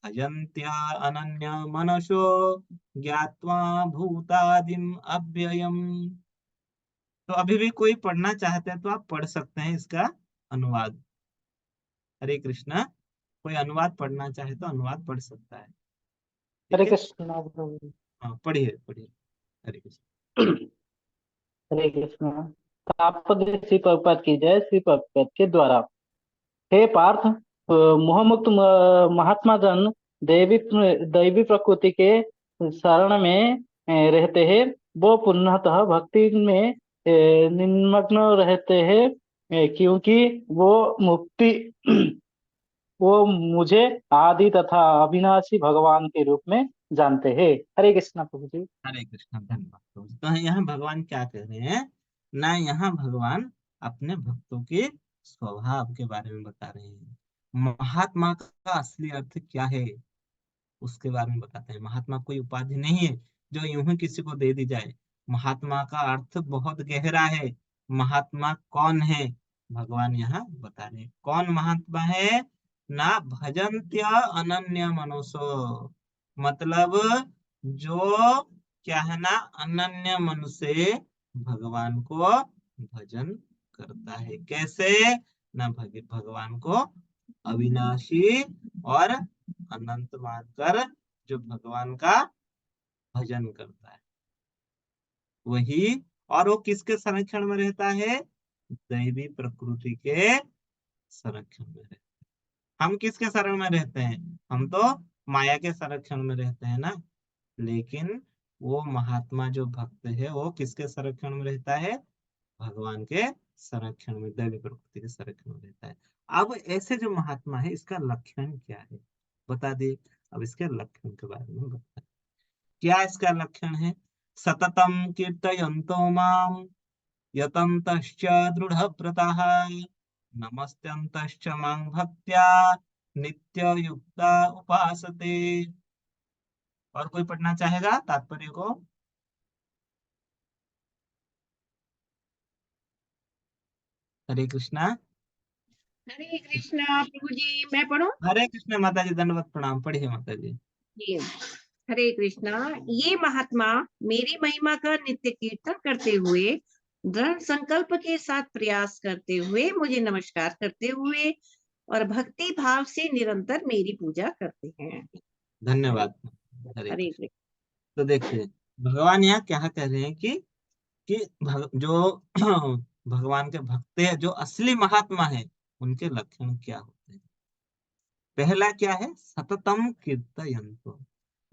भजन्त्या अनन्य मनसो ज्ञात्वा भूतादिम अव्ययम्। तो अभी भी कोई पढ़ना चाहते हैं तो आप पढ़ सकते हैं इसका अनुवाद। हरे कृष्णा। कोई अनुवाद पढ़ना चाहे तो अनुवाद पढ़ सकता है। हरे ठीक है। कृष्ण प्रभु। हाँ, पढ़िए पढ़िए। हरे कृष्ण। हरे कृष्ण। तापद श्री प्रभुपाद की जय। श्री प्रभुपाद के द्वारा, हे पार्थ, मोहमुक्त महात्मा जन दैवी दैवी प्रकृति के शरण में रहते हैं। वो पुनः भक्ति में निमग्न रहते हैं, क्योंकि वो मुक्ति वो मुझे आदि तथा अविनाशी भगवान के रूप में जानते हैं। हरे कृष्ण प्रभु जी। हरे कृष्ण। धन्यवाद प्रभु। तो यहाँ भगवान क्या कह रहे हैं ना, यहाँ भगवान अपने भक्तों के स्वभाव के बारे में बता रहे हैं। महात्मा का असली अर्थ क्या है उसके बारे में बताते हैं। महात्मा कोई उपाधि नहीं है जो यूं ही किसी को दे दी जाए। महात्मा का अर्थ बहुत गहरा है। महात्मा कौन है, भगवान यहाँ बता रहे हैं। कौन महात्मा है ना, भजन्त्य अनन्य मनोसो, मतलब जो क्या है ना, अनन्य मन से भगवान को भजन करता है। कैसे ना, भगवान को अविनाशी और अनंत मानकर जो भगवान का भजन करता है वही, और वो किसके संरक्षण में रहता है, दैवी प्रकृति के संरक्षण में रहता है। हम किसके शरण में रहते हैं, हम तो माया के संरक्षण में रहते हैं ना। लेकिन वो महात्मा जो भक्त है वो किसके संरक्षण में रहता है, भगवान के संरक्षण में, दैवी प्रकृति के संरक्षण में रहता है। अब ऐसे जो महात्मा है इसका लक्षण क्या है बता दे। अब इसके लक्षण के बारे में बता, क्या इसका लक्षण है। सततम कीर्तयन्तो माम यतन्तश्च दृढव्रताः नमस्त्यन्तश्च मां भक्त्या नित्ययुक्ता उपासते। और कोई पढ़ना चाहेगा तात्पर्य को? हरे कृष्णा। हरे कृष्णा। प्रभु जी मैं पढ़ूं? हरे कृष्ण माता जी, दंडवत प्रणाम। पढ़िए माता जी। जी। हरे कृष्णा। ये महात्मा मेरी महिमा का नित्य कीर्तन करते हुए, दृढ़ संकल्प के साथ प्रयास करते हुए, मुझे नमस्कार करते हुए और भक्ति भाव से निरंतर मेरी पूजा करते हैं। धन्यवाद। हरे हरे कृष्ण। कृष्ण। तो देखिए भगवान यहाँ क्या कह रहे हैं कि जो भगवान के भक्त है, जो असली महात्मा है, उनके लक्षण क्या होते हैं। पहला क्या है? सततम कीर्तयन्तो,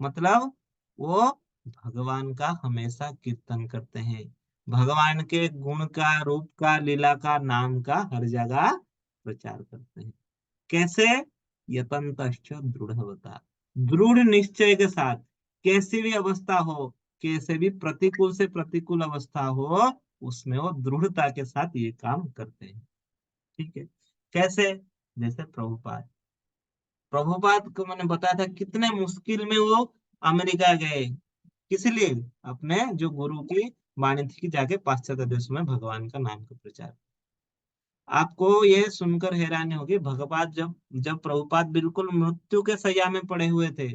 मतलब वो भगवान का हमेशा कीर्तन करते हैं, भगवान के गुण का, रूप का, लीला का, नाम का हर जगह प्रचार करते हैं। कैसे? यतंतश्च दृढ़वता, दृढ़ निश्चय के साथ, कैसी भी अवस्था हो, कैसे भी प्रतिकूल से प्रतिकूल अवस्था हो, उसमें वो दृढ़ता के साथ ये काम करते हैं। ठीक है। कैसे? जैसे प्रभुपाद, प्रभुपाद को मैंने बताया था कितने मुश्किल में वो अमेरिका गए, किस लिए? अपने जो गुरु की वाणी थी कि जाके पाश्चात्य देशों में भगवान का नाम का प्रचार। आपको ये सुनकर हैरानी होगी, भगवान जब जब प्रभुपाद बिल्कुल मृत्यु के शैया में पड़े हुए थे,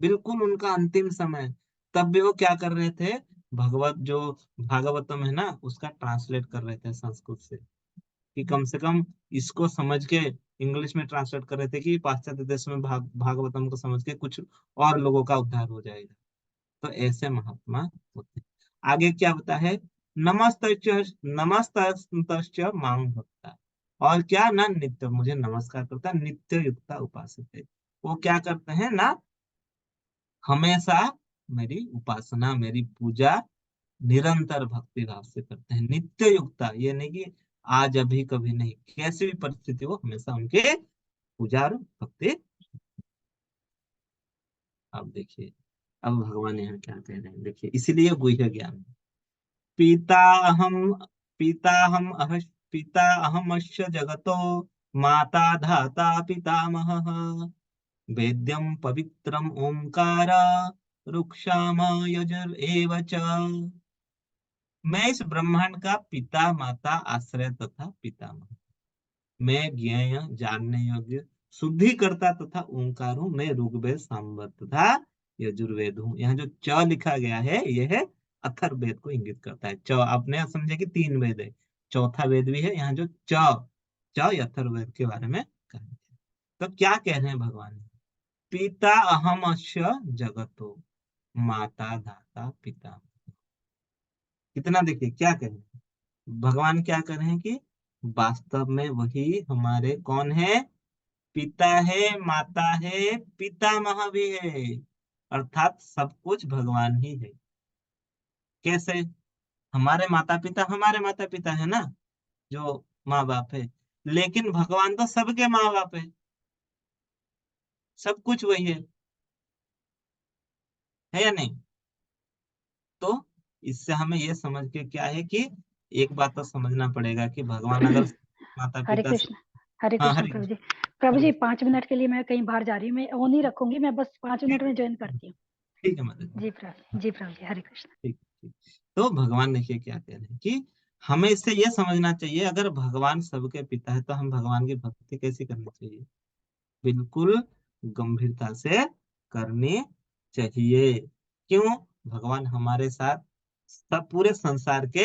बिल्कुल उनका अंतिम समय, तब भी वो क्या कर रहे थे? भगवत जो भागवतम है ना, उसका ट्रांसलेट कर रहे थे संस्कृत से, कि कम से कम इसको समझ के इंग्लिश में ट्रांसलेट कर रहे थे कि पाश्चात्य देश में भागवतम को समझ के कुछ और लोगों का उद्धार हो जाएगा। तो ऐसे महात्मा होते हैं। आगे क्या होता है? नमस्तश्च मां भक्ता, और क्या ना, नित्य मुझे नमस्कार करता, नित्य युक्ता उपासते, वो क्या करते हैं ना, हमेशा मेरी उपासना, मेरी पूजा निरंतर भक्ति भाव से करते हैं। नित्य युक्ता, ये नहीं कि आज अभी कभी नहीं, कैसी भी परिस्थिति हो, हमेशा उनके पूजा और भक्ति। अब देखिए, अब भगवान यहाँ क्या कह रहे हैं, देखिए, इसीलिए गुह्य ज्ञान। पिता अहम पिता हम अह पिता अहमस्य जगतो माता धाता पितामहः वेद्यं पवित्रम ओंकार रुक्षाम यजुरेव च। मैं इस ब्रह्मांड का पिता, माता, आश्रय तथा पितामह, मैं ज्ञेय, जानने योग्य, शुद्धि करता तथा ओंकार हूँ। मैं ऋग्वेद, सामवेद तथा यजुर्वेद हूँ। यहाँ जो च लिखा गया है, यह है अथर्ववेद को इंगित करता है। च आपने समझे कि 3 वेद है, चौथा वेद भी है। यहाँ जो च अथर्ववेद के बारे में कहा है। तो क्या कह रहे हैं भगवान? पिता अहमस्य जगतो माता धाता पिता। कितना, देखिए क्या कह रहे हैं भगवान, क्या कर रहे हैं कि वास्तव में वही हमारे कौन है? पिता है, माता है, पितामह भी है, अर्थात सब कुछ भगवान ही है। कैसे? हमारे माता पिता है ना, जो माँ बाप है, लेकिन भगवान तो सबके माँ बाप है, सब कुछ वही है या नहीं? तो इससे हमें यह समझ के क्या है कि एक बात तो समझना पड़ेगा कि भगवान अगर माता हरे पिता से। कृष्ण। हरे हाँ, कृष्ण हरे प्रभु कृष्ण। जी। प्रभु हरे, जी 5 मिनट के लिए मैं कहीं बाहर जा रही हूँ, मैं ऑन ही रखूंगी, मैं बस 5 मिनट ठीक में ज्वाइन करती हूँ। ठीक है माता जी। जी प्रभु जी, हरे कृष्ण। ठीक ठीक। तो भगवान देखिए क्या कह रहे हैं कि हमें इससे यह समझना चाहिए, अगर भगवान सबके पिता है तो हम भगवान की भक्ति कैसी करनी चाहिए? बिल्कुल गंभीरता से करनी चाहिए। क्यों? भगवान हमारे साथ सब पूरे संसार के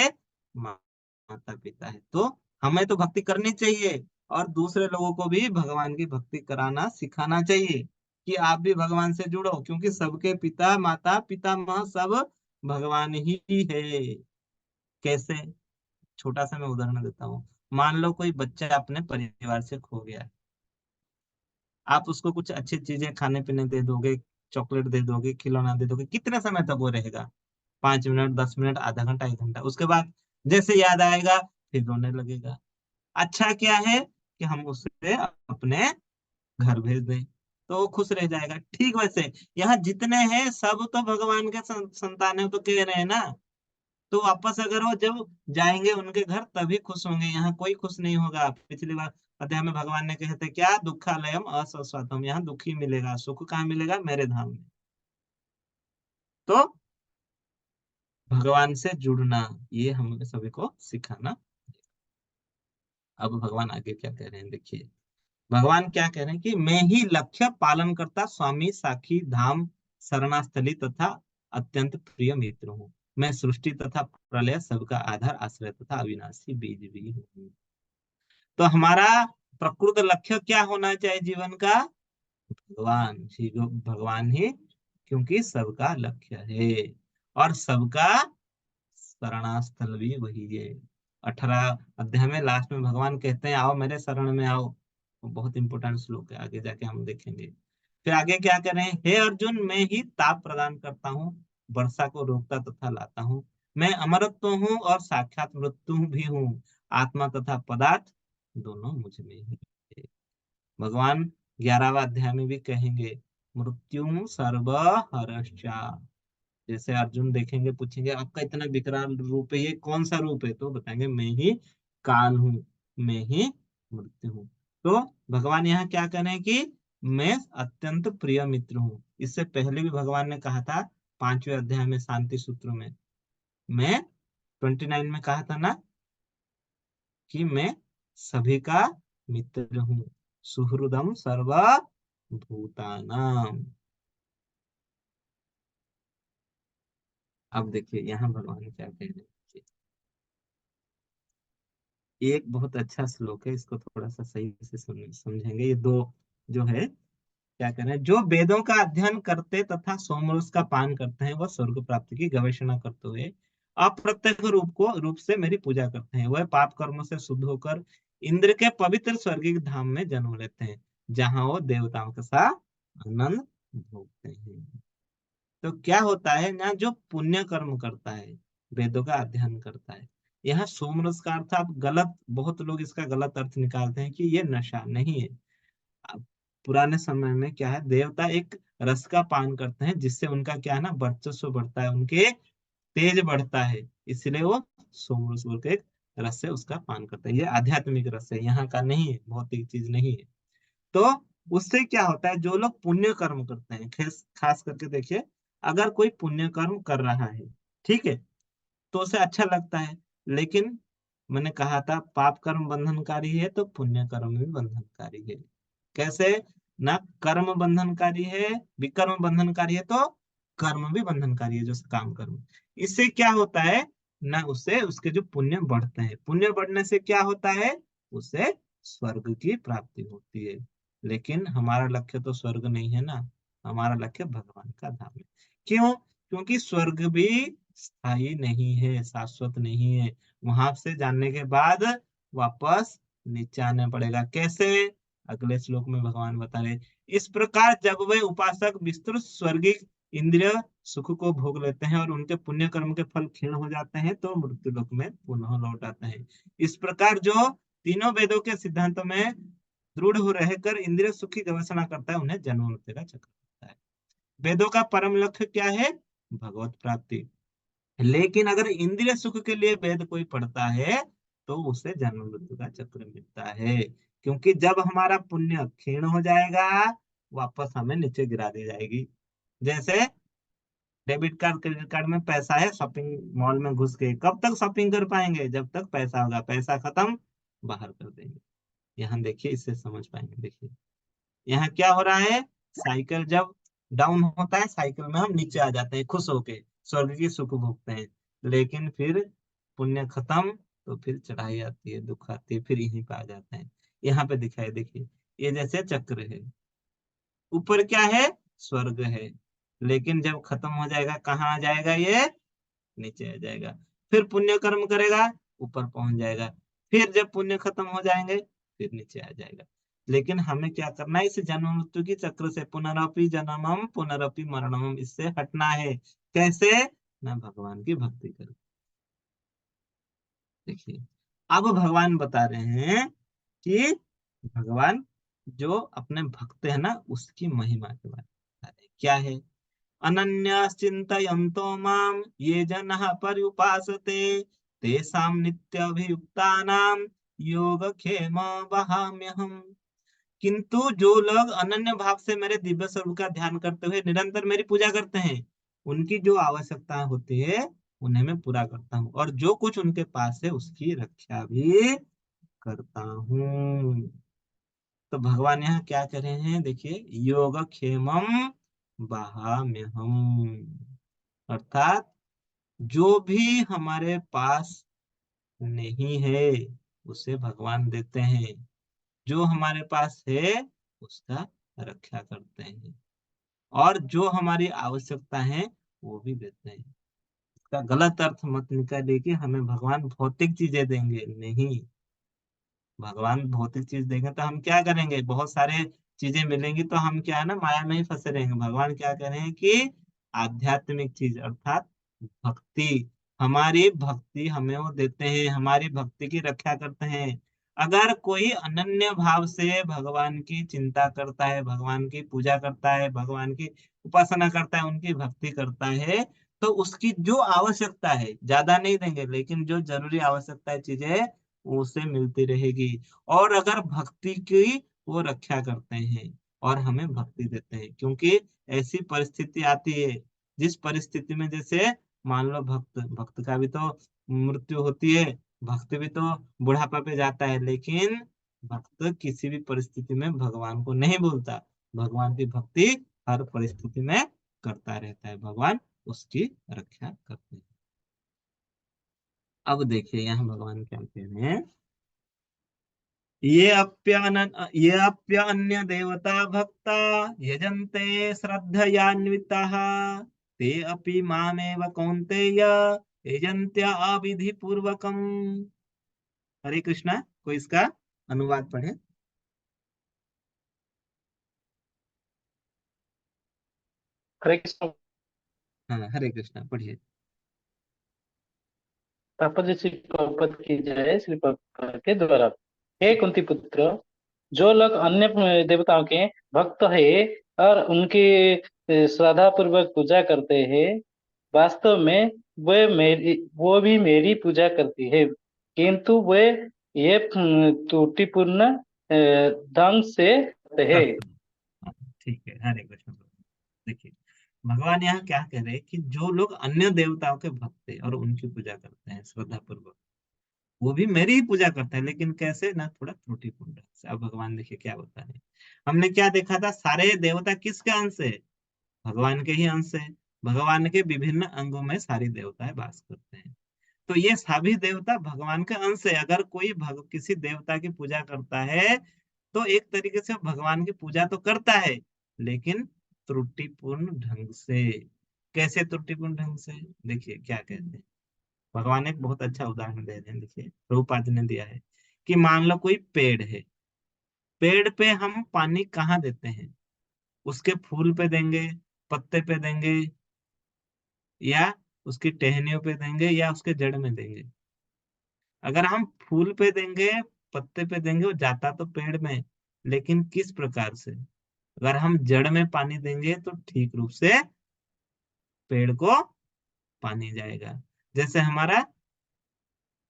माता पिता है, तो हमें तो भक्ति करनी चाहिए, और दूसरे लोगों को भी भगवान की भक्ति कराना सिखाना चाहिए कि आप भी भगवान से जुड़ो, क्योंकि सबके पिता, माता, पितामह सब भगवान ही है। कैसे? छोटा सा मैं उदाहरण देता हूँ। मान लो कोई बच्चा अपने परिवार से खो गया, आप उसको कुछ अच्छी चीजें खाने पीने दे दोगे, चॉकलेट दे दोगे, खिलौना दे दोगे, कितने समय तक वो रहेगा? 5 मिनट, 10 मिनट, आधा घंटा, 1 घंटा। उसके बाद जैसे याद आएगा फिर रोने लगेगा। अच्छा क्या है कि हम उसे अपने घर भेज दें, तो वो खुश रह जाएगा। ठीक वैसे यहाँ जितने हैं सब तो भगवान के संतान है, तो कह रहे हैं ना, तो वापस अगर वो जब जाएंगे उनके घर तभी खुश होंगे, यहाँ कोई खुश नहीं होगा। पिछली बार अध्याय में भगवान ने कहते क्या, दुखालयम असस्वातम, यहाँ दुखी मिलेगा, सुख कहाँ मिलेगा, मेरे धाम में। तो भगवान से जुड़ना, ये हम सभी को सिखाना। अब भगवान आगे क्या कह रहे हैं देखिए, भगवान क्या कह रहे हैं कि मैं ही लक्ष्य पालन करता स्वामी साखी धाम शरणास्थली तथा अत्यंत प्रिय मित्र हूँ। मैं सृष्टि तथा प्रलय सबका आधार आश्रय तथा अविनाशी बीज भी हूँ। तो हमारा प्रकृत लक्ष्य क्या होना चाहिए जीवन का, भगवान, श्री भगवान ही, क्योंकि सबका लक्ष्य है और सबका शरणास्थल भी वही है। 18 अध्याय में लास्ट में भगवान कहते हैं आओ मेरे शरण में आओ, बहुत इंपॉर्टेंट श्लोक है, आगे जाके हम देखेंगे। फिर आगे क्या करें, हे अर्जुन मैं ही ताप प्रदान करता हूँ, वर्षा को रोकता तथा लाता हूँ, मैं अमरत्व हूँ और साक्षात मृत्यु भी हूँ, आत्मा तथा पदार्थ दोनों मुझ में ही है। भगवान 11वां अध्याय में भी कहेंगे मृत्यु सर्व हरश्चा। जैसे अर्जुन देखेंगे पूछेंगे आपका इतना विकराल रूप है, ये कौन सा रूप है, तो बताएंगे मैं ही काल हूँ, मैं ही मृत्यु हूँ। तो भगवान यहाँ क्या कह रहे हैं कि मैं अत्यंत प्रिय मित्र हूँ। इससे पहले भी भगवान ने कहा था 5वें अध्याय में शांति सूत्र में, मैं 29 में कहा था ना कि मैं सभी का मित्र हूँ, सुहृदम सर्व भूतानाम। अब देखिए यहाँ भगवान क्या कह रहे हैं, एक बहुत अच्छा श्लोक है, इसको थोड़ा सा सही से समझेंगे। ये दो जो है क्या कह रहे हैं, जो वेदों का अध्ययन करते तथा सोमरस का पान करते हैं वह स्वर्ग प्राप्ति की गवेषणा करते हुए अप्रत्यक्ष रूप से मेरी पूजा करते हैं, वह पाप कर्मों से शुद्ध होकर इंद्र के पवित्र स्वर्गीय धाम में जन्म लेते हैं, जहां वो देवताओं के साथ आनंद भोगते हैं। तो क्या होता है ना, जो पुण्य कर्म करता है, वेदों का अध्ययन करता है, यहाँ सोमरस का अर्थ आप गलत, बहुत लोग इसका गलत अर्थ निकालते हैं कि ये नशा नहीं है। अब पुराने समय में क्या है, देवता एक रस का पान करते हैं जिससे उनका क्या है ना, वर्चस्व बढ़ता है, उनके तेज बढ़ता है, इसलिए वो सोमरस बोल के एक रस से उसका पान करते हैं। ये आध्यात्मिक रस है, यहाँ का नहीं है, भौतिक चीज नहीं है। तो उससे क्या होता है, जो लोग पुण्य कर्म करते हैं, खास करके देखिए, अगर कोई पुण्य कर्म कर रहा है, ठीक है, तो उसे अच्छा लगता है, लेकिन मैंने कहा था पाप कर्म बंधनकारी है तो पुण्य कर्म भी बंधनकारी है। कैसे ना, कर्म बंधनकारी है, विकर्म बंधनकारी है, तो कर्म भी बंधनकारी है, जो काम कर्म। इससे क्या होता है ना, उससे उसके जो पुण्य बढ़ते हैं, पुण्य बढ़ने से क्या होता है, उसे स्वर्ग की प्राप्ति होती है। लेकिन हमारा लक्ष्य तो स्वर्ग नहीं है ना, हमारा लक्ष्य भगवान का धाम है। क्यों, क्योंकि स्वर्ग भी स्थायी नहीं है, शाश्वत नहीं है, वहां से जाने के बाद वापस नीचे आना पड़ेगा। कैसे, अगले श्लोक में भगवान बता रहे, इस प्रकार जब वे उपासक विस्तृत स्वर्गीय इंद्रिय सुख को भोग लेते हैं और उनके पुण्य कर्म के फल क्षीण हो जाते हैं तो मृत्यु लोक में पुनः लौट आते हैं। इस प्रकार जो तीनों वेदों के सिद्धांतों में दृढ़ हो रहकर इंद्रिय सुख की गवेषणा करता है उन्हें जन्म मृत्यु का चक्र होता है। वेदों का परम लक्ष्य क्या है, भगवत प्राप्ति। लेकिन अगर इंद्रिय सुख के लिए वेद कोई पढ़ता है तो उसे जन्म मृत्यु का चक्र मिलता है, क्योंकि जब हमारा पुण्य क्षीण हो जाएगा वापस हमें नीचे गिरा दी जाएगी। जैसे डेबिट कार्ड क्रेडिट कार्ड में पैसा है, शॉपिंग मॉल में घुस के कब तक शॉपिंग कर पाएंगे, जब तक पैसा होगा, पैसा खत्म बाहर कर देंगे। यहाँ देखिए, इससे समझ पाएंगे। देखिए यहाँ क्या हो रहा है, साइकिल जब डाउन होता है, साइकिल में हम नीचे आ जाते हैं खुश होके, स्वर्ग की सुख भोगते हैं, लेकिन फिर पुण्य खत्म तो फिर चढ़ाई आती है, दुख आती है, फिर यहीं पे आ जाते हैं। यहाँ पे दिखाई देखिए, ये जैसे चक्र है, ऊपर क्या है, स्वर्ग है, लेकिन जब खत्म हो जाएगा कहाँ आ जाएगा, ये नीचे आ जाएगा। फिर पुण्य कर्म करेगा, ऊपर पहुंच जाएगा, फिर जब पुण्य खत्म हो जाएंगे फिर नीचे आ जाएगा। लेकिन हमें क्या करना है, इस जन्म मृत्यु की चक्र से, पुनरपि जन्मम पुनरपि मरणम, इससे हटना है। कैसे ना, भगवान की भक्ति करो। देखिए अब भगवान बता रहे हैं कि भगवान जो अपने भक्त है ना, उसकी महिमा के बारे में बता रहे हैं। क्या है, अनन्यश्चिन्तयन्तो माम ये जनः पर्युपासते तेषां नित्यभियुक्तानां योगक्षेम वहाम्यहम्। किंतु जो लोग अनन्य भाव से मेरे दिव्य स्वरूप का ध्यान करते हुए निरंतर मेरी पूजा करते हैं, उनकी जो आवश्यकता होती है उन्हें मैं पूरा करता हूँ, और जो कुछ उनके पास है उसकी रक्षा भी करता हूँ। तो भगवान यहाँ क्या कह रहे हैं, देखिए, योगक्षेमम वहाम्यहम्, अर्थात जो भी हमारे पास नहीं है उसे भगवान देते हैं, जो हमारे पास है उसका रक्षा करते हैं, और जो हमारी आवश्यकता है वो भी देते हैं। इसका गलत अर्थ मत निकालिए कि हमें भगवान भौतिक चीजें देंगे, नहीं। भगवान भौतिक चीज देंगे तो हम क्या करेंगे, बहुत सारे चीजें मिलेंगी तो हम क्या है ना, माया में ही फंसे रहेंगे। भगवान क्या कह रहे हैं कि आध्यात्मिक चीज अर्थात भक्ति, हमारी भक्ति हमें वो देते हैं, हमारी भक्ति की रक्षा करते हैं। अगर कोई अनन्य भाव से भगवान की चिंता करता है, भगवान की पूजा करता है, भगवान की उपासना करता है, उनकी भक्ति करता है, तो उसकी जो आवश्यकता है, ज्यादा नहीं देंगे लेकिन जो जरूरी आवश्यकता है चीजें उसे मिलती रहेगी। और अगर भक्ति की वो रक्षा करते हैं और हमें भक्ति देते हैं, क्योंकि ऐसी परिस्थिति आती है जिस परिस्थिति में, जैसे मान लो भक्त भक्त का भी तो मृत्यु होती है, भक्त भी तो बुढ़ापा पे जाता है, लेकिन भक्त किसी भी परिस्थिति में भगवान को नहीं भूलता, भगवान की भक्ति हर परिस्थिति में करता रहता है, भगवान उसकी रक्षा करते हैं। अब देखिए यहाँ भगवान क्या कह रहे हैं, ये अप्यन्य देवता भक्ता यजन्ते श्रद्धयान्विताः ते अपि मामेव कौन्तेय यजन्त्या अविधि पूर्वकम्। हरे कृष्णा, कोई इसका अनुवाद पढ़े। हरे कृष्ण। हाँ, हरे कृष्णा पढ़िए। तापस श्री प्रभुपद की जय, श्री प्रभुपद के द्वारा। हे कुंती पुत्र, जो लोग अन्य देवताओं के भक्त है और उनकी श्रद्धा पूर्वक पूजा करते हैं, वास्तव में वो भी मेरी पूजा करती है, किंतु वे ये त्रुटिपूर्ण ढंग से करते हैं। हाँ, ठीक है, हरे कृष्ण। देखिए, भगवान यहाँ क्या कह रहे हैं कि जो लोग अन्य देवताओं के भक्त हैं और उनकी पूजा करते हैं श्रद्धा पूर्वक, वो भी मेरी ही पूजा करते हैं, लेकिन कैसे ना, थोड़ा त्रुटिपूर्ण ढंग से। अब भगवान देखिए क्या बता रहे हैं। हमने क्या देखा था, सारे देवता किसके अंश है, भगवान के ही अंश है। भगवान के विभिन्न अंगों में सारी देवताएं वास करते हैं, तो ये सभी देवता भगवान का अंश है। अगर कोई किसी देवता की पूजा करता है तो एक तरीके से भगवान की पूजा तो करता है, लेकिन त्रुटिपूर्ण ढंग से। कैसे त्रुटिपूर्ण ढंग से, देखिए क्या कहते हैं। भगवान एक बहुत अच्छा उदाहरण दे रहे हैं, देखिए प्रभुपाद ने दिया है कि मान लो कोई पेड़ है, पेड़ पे हम पानी कहाँ देते हैं, उसके फूल पे देंगे, पत्ते पे देंगे, या उसकी टहनियों पे देंगे, या उसके जड़ में देंगे। अगर हम फूल पे देंगे, पत्ते पे देंगे, वो जाता तो पेड़ में, लेकिन किस प्रकार से, अगर हम जड़ में पानी देंगे तो ठीक रूप से पेड़ को पानी जाएगा। जैसे हमारा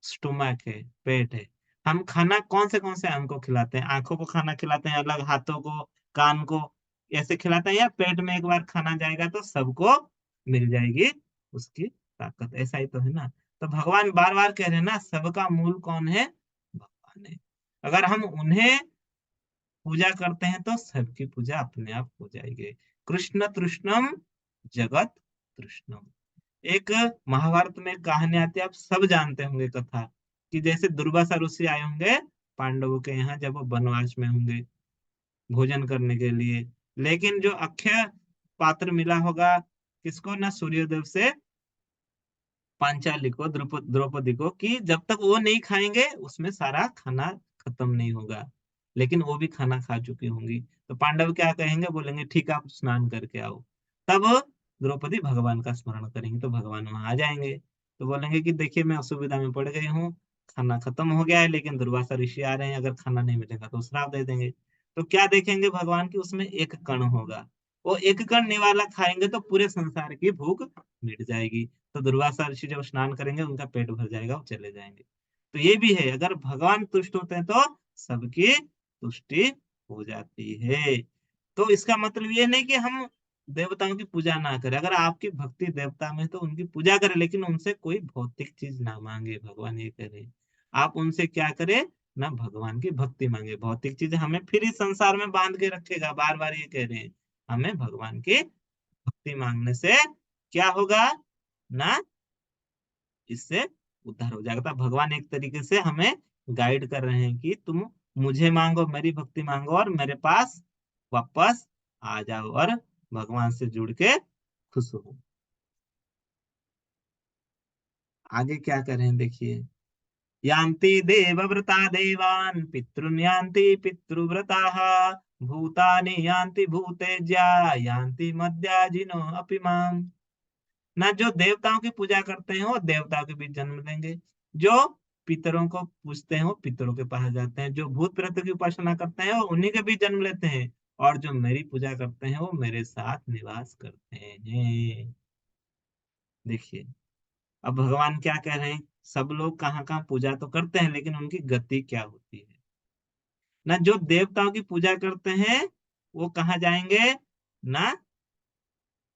स्टोमक है, पेट है, हम खाना कौन से अंग को खिलाते हैं, आंखों को खाना खिलाते हैं अलग, हाथों को, कान को, ऐसे खिलाते हैं, या पेट में एक बार खाना जाएगा तो सबको मिल जाएगी उसकी ताकत, ऐसा ही तो है ना। तो भगवान बार बार कह रहे हैं ना, सबका मूल कौन है, भगवान है। अगर हम उन्हें पूजा करते हैं तो सबकी पूजा अपने आप हो जाएगी। कृष्ण तृष्णम जगत तृष्णम। एक महाभारत में कहानी आती है, आप सब जानते होंगे कथा, कि जैसे दुर्वासा ऋषि आए होंगे पांडवों के यहाँ जब वो वनवास में होंगे भोजन करने के लिए, लेकिन जो अक्षय पात्र मिला होगा किसको, ना सूर्यदेव से पांचाली को, द्रौपदी को, कि जब तक वो नहीं खाएंगे उसमें सारा खाना खत्म नहीं होगा, लेकिन वो भी खाना खा चुकी होंगी। तो पांडव क्या कहेंगे, बोलेंगे ठीक है आप स्नान करके आओ। तब द्रौपदी भगवान का स्मरण करेंगे तो भगवान वहां आ जाएंगे, तो बोलेंगे कि देखिए मैं असुविधा में पड़ गई हूँ, खाना खत्म हो गया है, लेकिन दुर्वासा ऋषि आ रहे हैं, अगर खाना नहीं मिलेगा तो श्राप दे देंगे। तो क्या देखेंगे भगवान की, उसमें एक कण होगा, वो एक कण निवाला खाएंगे तो पूरे संसार की भूख मिट जाएगी। तो दुर्वासा ऋषि जब स्नान करेंगे उनका पेट भर जाएगा, वो चले जाएंगे। तो ये भी है, अगर भगवान तुष्ट होते हैं तो सबकी तुष्टि हो जाती है। तो इसका मतलब ये नहीं कि हम देवताओं की पूजा ना करें। अगर आपकी भक्ति देवता में है तो उनकी पूजा करें, लेकिन उनसे कोई भौतिक चीज ना मांगे, भगवान ये करें। आप उनसे क्या करें ना, भगवान की भक्ति मांगे। भौतिक चीज हमें फिर इस संसार में बांध के रखेगा, बार बार ये कह रहे हैं। हमें भगवान की भक्ति मांगने से क्या होगा ना, इससे उद्धार हो जाएगा। तो भगवान एक तरीके से हमें गाइड कर रहे हैं कि तुम मुझे मांगो, मेरी भक्ति मांगो और मेरे पास वापस आ जाओ और भगवान से जुड़ के खुश हो। आगे क्या कर रहे हैं देखिए। यान्ति देवव्रता देवान् पितॄन् यान्ति पितृव्रताः भूतानि यान्ति भूतेज्या यान्ति मद्याजिनो अपि माम्। ना जो देवताओं की पूजा करते हैं वो देवताओं के बीच जन्म लेंगे, जो पितरों को पूजते हैं वो पितरों के पास जाते हैं, जो भूत प्रेत की उपासना करते हैं वो उन्हीं के बीच जन्म लेते हैं, और जो मेरी पूजा करते हैं वो मेरे साथ निवास करते हैं। देखिए, अब भगवान क्या कह रहे हैं, सब लोग कहाँ कहाँ पूजा तो करते हैं, लेकिन उनकी गति क्या होती है ना। जो देवताओं की पूजा करते हैं वो कहाँ जाएंगे ना,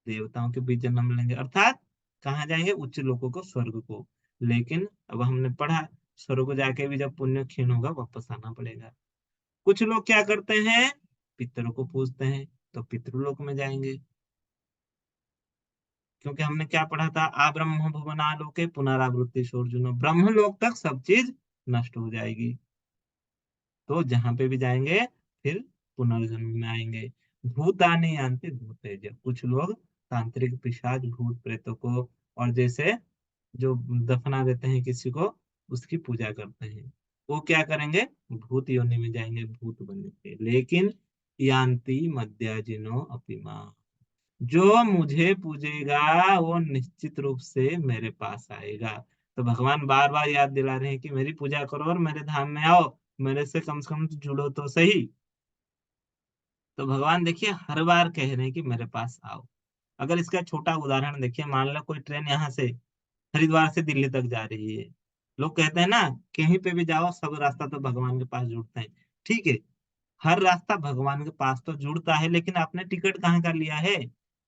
देवताओं के बीच जन्म लेंगे, अर्थात कहाँ जाएंगे, उच्च लोगों को, स्वर्ग को। लेकिन अब हमने पढ़ा, स्वर्ग को जाके भी जब पुण्य क्षीण होगा वापस आना पड़ेगा। कुछ लोग क्या करते हैं, पितरों को पूजते हैं, तो पितृलोक में जाएंगे। क्योंकि हमने क्या पढ़ा था, आ ब्रह्म भुवनालोके पुनरावृत्ति अर्जुन, ब्रह्मलोक तक सब चीज नष्ट हो जाएगी। तो जहां पे भी जाएंगे फिर पुनर्जन्म में आएंगे। भूतानि यान्ति भूतेज, कुछ लोग तांत्रिक पिशाच भूत प्रेतों को, और जैसे जो दफना देते हैं किसी को, उसकी पूजा करते हैं, वो क्या करेंगे, भूत योनि में जाएंगे, भूत बनेंगे। लेकिन यान्ति मद्याजिनो अपिमा, जो मुझे पूजेगा वो निश्चित रूप से मेरे पास आएगा। तो भगवान बार बार याद दिला रहे हैं कि मेरी पूजा करो और मेरे धाम में आओ, मेरे से कम जुड़ो तो सही। तो भगवान देखिए हर बार कह रहे हैं कि मेरे पास आओ। अगर इसका छोटा उदाहरण देखिए, मान लो कोई ट्रेन यहाँ से हरिद्वार से दिल्ली तक जा रही है। लोग कहते हैं ना, कहीं पे भी जाओ सब रास्ता तो भगवान के पास जुड़ते हैं। ठीक है, हर रास्ता भगवान के पास तो जुड़ता है, लेकिन आपने टिकट कहाँ का लिया है।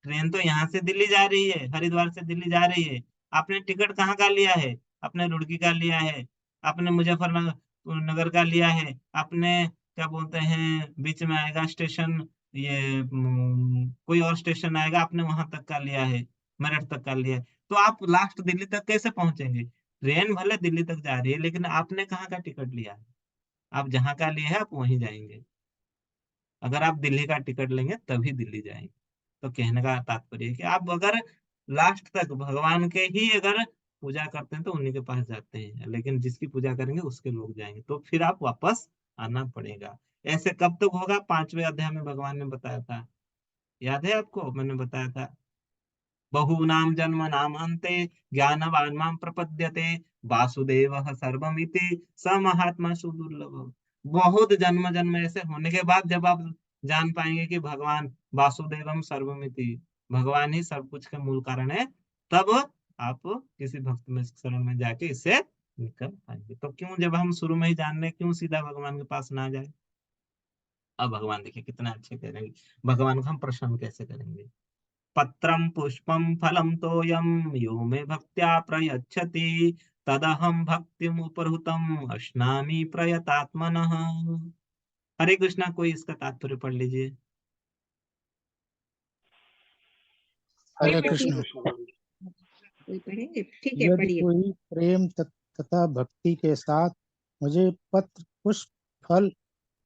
ट्रेन तो यहाँ से दिल्ली जा रही है, हरिद्वार से दिल्ली जा रही है, आपने टिकट कहाँ का लिया है, आपने रुड़की का लिया है, आपने मुजफ्फरनगर नगर का लिया है, आपने क्या बोलते हैं बीच में आएगा स्टेशन, ये कोई और स्टेशन आएगा, आपने वहां तक का लिया है, मेरठ तक का लिया है। तो आप लास्ट दिल्ली तक कैसे पहुंचेंगे। ट्रेन भले दिल्ली तक जा रही है, लेकिन आपने कहाँ का टिकट लिया है, आप जहाँ का लिया है आप वहीं जाएंगे। अगर आप दिल्ली का टिकट लेंगे तभी दिल्ली जाएंगे। तो कहने का तात्पर्य है कि आप अगर लास्ट तक भगवान के ही अगर पूजा करते हैं तो उन्हीं के पास जाते हैं, लेकिन जिसकी पूजा करेंगे उसके लोग जाएंगे, तो फिर आप वापस आना पड़ेगा। ऐसे कब तक होगा, 5वें अध्याय में भगवान ने बताया था, याद है आपको, मैंने बताया था, बहूनां जन्मनां अन्ते ज्ञानवान् मां प्रपद्यते वासुदेवः सर्वमिति स महात्मा सुदुर्लभ। बहुत जन्म जन्म ऐसे होने के बाद जब आप जान पाएंगे कि भगवान वासुदेवम सर्वमिति, भगवान ही सब कुछ का मूल कारण है, तब आप किसी भक्त में शरण में जाके इससे निकल पाएंगे। तो क्यों, जब हम शुरू में ही जान रहे, क्यों सीधा भगवान के पास ना जाए। अब भगवान देखिए कितना अच्छे कह रहे हैं, भगवान को हम प्रसन्न कैसे करेंगे। पत्रं पुष्पं फलं तोयं यो मे भक्त्या प्रयच्छति तदहं भक्तिमुपहृतम् अश्नामि प्रयतात्मनः। हरे कृष्णा, कोई इसका तात्पर्य पढ़ लीजिए। हरे हरे हरे कृष्ण। कृष्ण। कृष्ण। कोई पढ़ेंगे, ठीक है यदि पढ़िए। कोई प्रेम तथा भक्ति के साथ मुझे पत्र पुष्प फल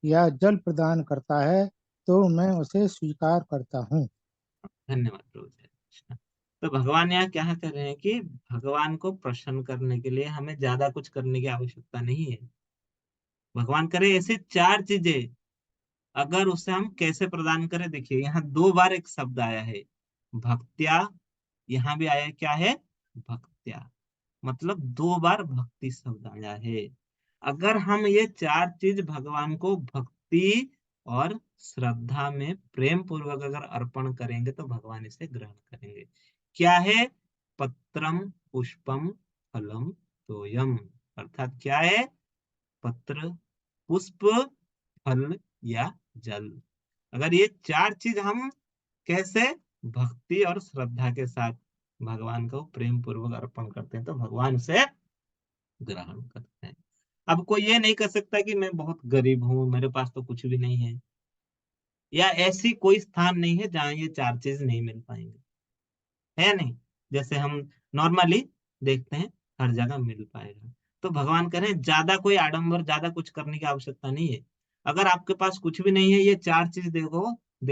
या जल प्रदान करता है तो मैं उसे स्वीकार करता हूँ। धन्यवाद प्रभु, जय कृष्ण। तो भगवान यहाँ क्या कर रहे हैं कि भगवान को प्रसन्न करने के लिए हमें ज्यादा कुछ करने की आवश्यकता नहीं है। भगवान करे ऐसे 4 चीजें, अगर उसे हम कैसे प्रदान करें। देखिए यहाँ 2 बार एक शब्द आया है, भक्त्या, यहाँ भी आया क्या है, भक्त्या, मतलब 2 बार भक्ति शब्द आया है। अगर हम ये 4 चीज भगवान को भक्ति और श्रद्धा में प्रेम पूर्वक अगर अर्पण करेंगे तो भगवान इसे ग्रहण करेंगे। क्या है? पत्रम पुष्पम फलम तोयम। अर्थात क्या है? पत्र, पुष्प, फल या जल। अगर ये चार चीज हम कैसे भक्ति और श्रद्धा के साथ भगवान को प्रेम पूर्वक अर्पण करते हैं तो भगवान उसे ग्रहण करते हैं। अब कोई ये नहीं कर सकता कि मैं बहुत गरीब हूं, मेरे पास तो कुछ भी नहीं है, या ऐसी कोई स्थान नहीं है जहाँ ये चार चीज नहीं मिल पाएंगे, है नहीं। जैसे हम नॉर्मली देखते हैं हर जगह मिल पाएगा। तो भगवान कह रहे हैं ज्यादा कोई आडंबर, ज्यादा कुछ करने की आवश्यकता नहीं है। अगर आपके पास कुछ भी नहीं है, ये चार चीज दे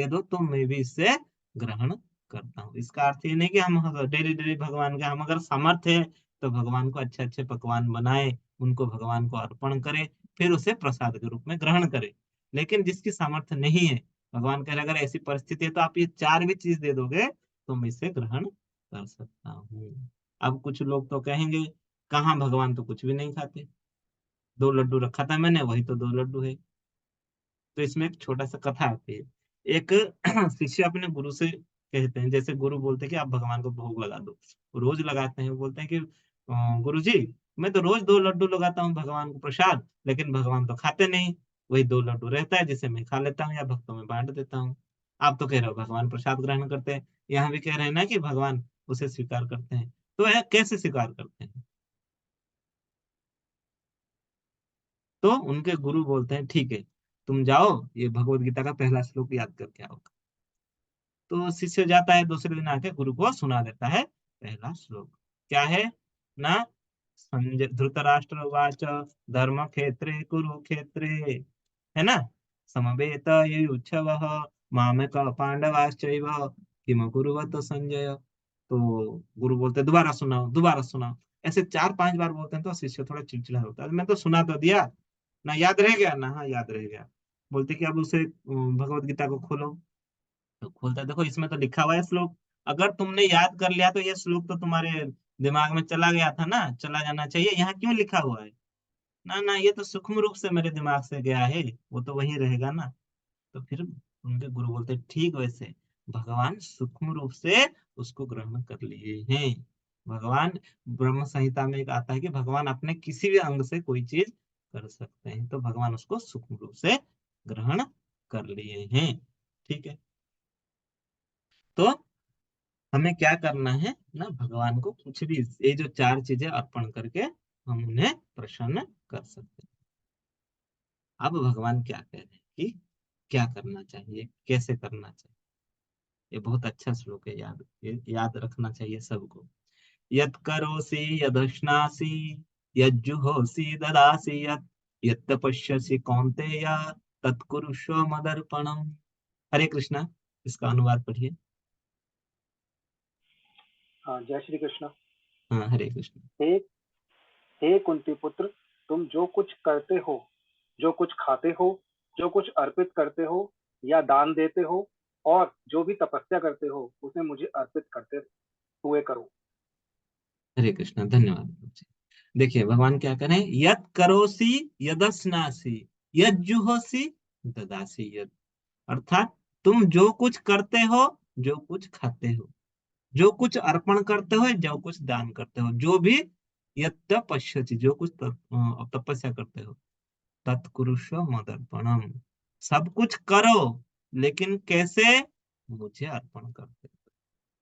दो तो मैं भी इससे ग्रहण करता हूँ। इसका अर्थ ये नहीं कि हम डेली डेली भगवान के, हम अगर समर्थ है तो भगवान को अच्छे अच्छे पकवान बनाए, उनको भगवान को अर्पण करे, फिर उसे प्रसाद के रूप में ग्रहण करे। लेकिन जिसकी सामर्थ्य नहीं है, भगवान कह रहे अगर ऐसी परिस्थिति है तो आप ये चार भी चीज दे दोगे तो मैं इसे ग्रहण कर सकता हूँ। अब कुछ लोग तो कहेंगे कहाँ, भगवान तो कुछ भी नहीं खाते, 2 लड्डू रखा था मैंने, वही तो 2 लड्डू है। तो इसमें एक छोटा सा कथा आती है। एक शिष्य अपने गुरु से कहते हैं, जैसे गुरु बोलते हैं कि आप भगवान को भोग लगा दो, वो रोज लगाते हैं। वो बोलते हैं कि गुरु जी, मैं तो रोज 2 लड्डू लगाता हूँ भगवान को प्रसाद, लेकिन भगवान तो खाते नहीं, वही 2 लड्डू रहता है जिसे मैं खा लेता हूँ या भक्तों में बांट देता हूँ। आप तो कह रहे हो भगवान प्रसाद ग्रहण करते हैं, यहाँ भी कह रहे हैं ना कि भगवान उसे स्वीकार करते हैं, तो यह कैसे स्वीकार करते हैं? तो उनके गुरु बोलते हैं ठीक है, तुम जाओ ये भगवत गीता का पहला श्लोक याद करके आओ। तो शिष्य जाता है, दूसरे दिन आके गुरु को सुना देता है पहला श्लोक। क्या है ना? संजय धृतराष्ट्र उवाच धर्म क्षेत्रे कुरुक्षेत्रे, है ना, समवेत युयुच्छवः मामक पांडवाश्चैव किम कुरुवत संजय। तो गुरु बोलते दोबारा सुनाओ, दोबारा सुनाओ। ऐसे 4-5 बार बोलते हैं तो शिष्य थोड़ा चिड़चिड़ा होता है, मैं तो सुना तो दिया ना, याद रह गया ना, हाँ याद रह गया। बोलते कि अब उसे भगवत गीता को खोलो। तो खोलता है, देखो इसमें तो लिखा हुआ है श्लोक, अगर तुमने याद कर लिया तो ये श्लोक तो तुम्हारे दिमाग में चला गया था ना, चला जाना चाहिए, यहाँ क्यों लिखा हुआ है? ना ना, ये तो सूक्ष्म रूप से मेरे दिमाग से गया है, वो तो वही रहेगा ना। तो फिर उनके गुरु बोलते ठीक, वैसे भगवान सूक्ष्म रूप से उसको ग्रहण कर लिए हैं। भगवान, ब्रह्म संहिता में एक आता है कि भगवान अपने किसी भी अंग से कोई चीज कर सकते हैं, तो भगवान उसको सूक्ष्म रूप से ग्रहण कर लिए हैं। ठीक है, तो हमें क्या करना है ना, भगवान को कुछ भी ये जो चार चीजें अर्पण करके हम उन्हें प्रसन्न कर सकते हैं। अब भगवान क्या कह रहे हैं कि क्या करना चाहिए, कैसे करना चाहिए। ये बहुत अच्छा श्लोक है, याद रखना चाहिए सबको। यत् करोसि यदश्नासि यज्जुहोसि ददासि यत् यत् तपस्यसि कौन्तेय तत्कुरुष्व मदर्पणम्। हरे कृष्णा। इसका अनुवाद पढ़िए। हाँ, जय श्री कृष्ण। हाँ, हरे कृष्ण। हे हे कुंती पुत्र, तुम जो कुछ करते हो, जो कुछ खाते हो, जो कुछ अर्पित करते हो या दान देते हो, और जो भी तपस्या करते हो, उसे मुझे अर्पित करते हुए करो। हरे कृष्णा, धन्यवाद। देखिए भगवान क्या करें, यत करोसी यदस्नासी यज्जुहोसी ददासी यद। अर्थात तुम जो कुछ करते हो, जो कुछ खाते हो, जो कुछ अर्पण करते हो, जो कुछ दान करते हो, जो भी यत पश्यति, जो कुछ तपस्या करते हो, तत्कुरुष्व मदर्पणम, सब कुछ करो, लेकिन कैसे? मुझे अर्पण करते हो।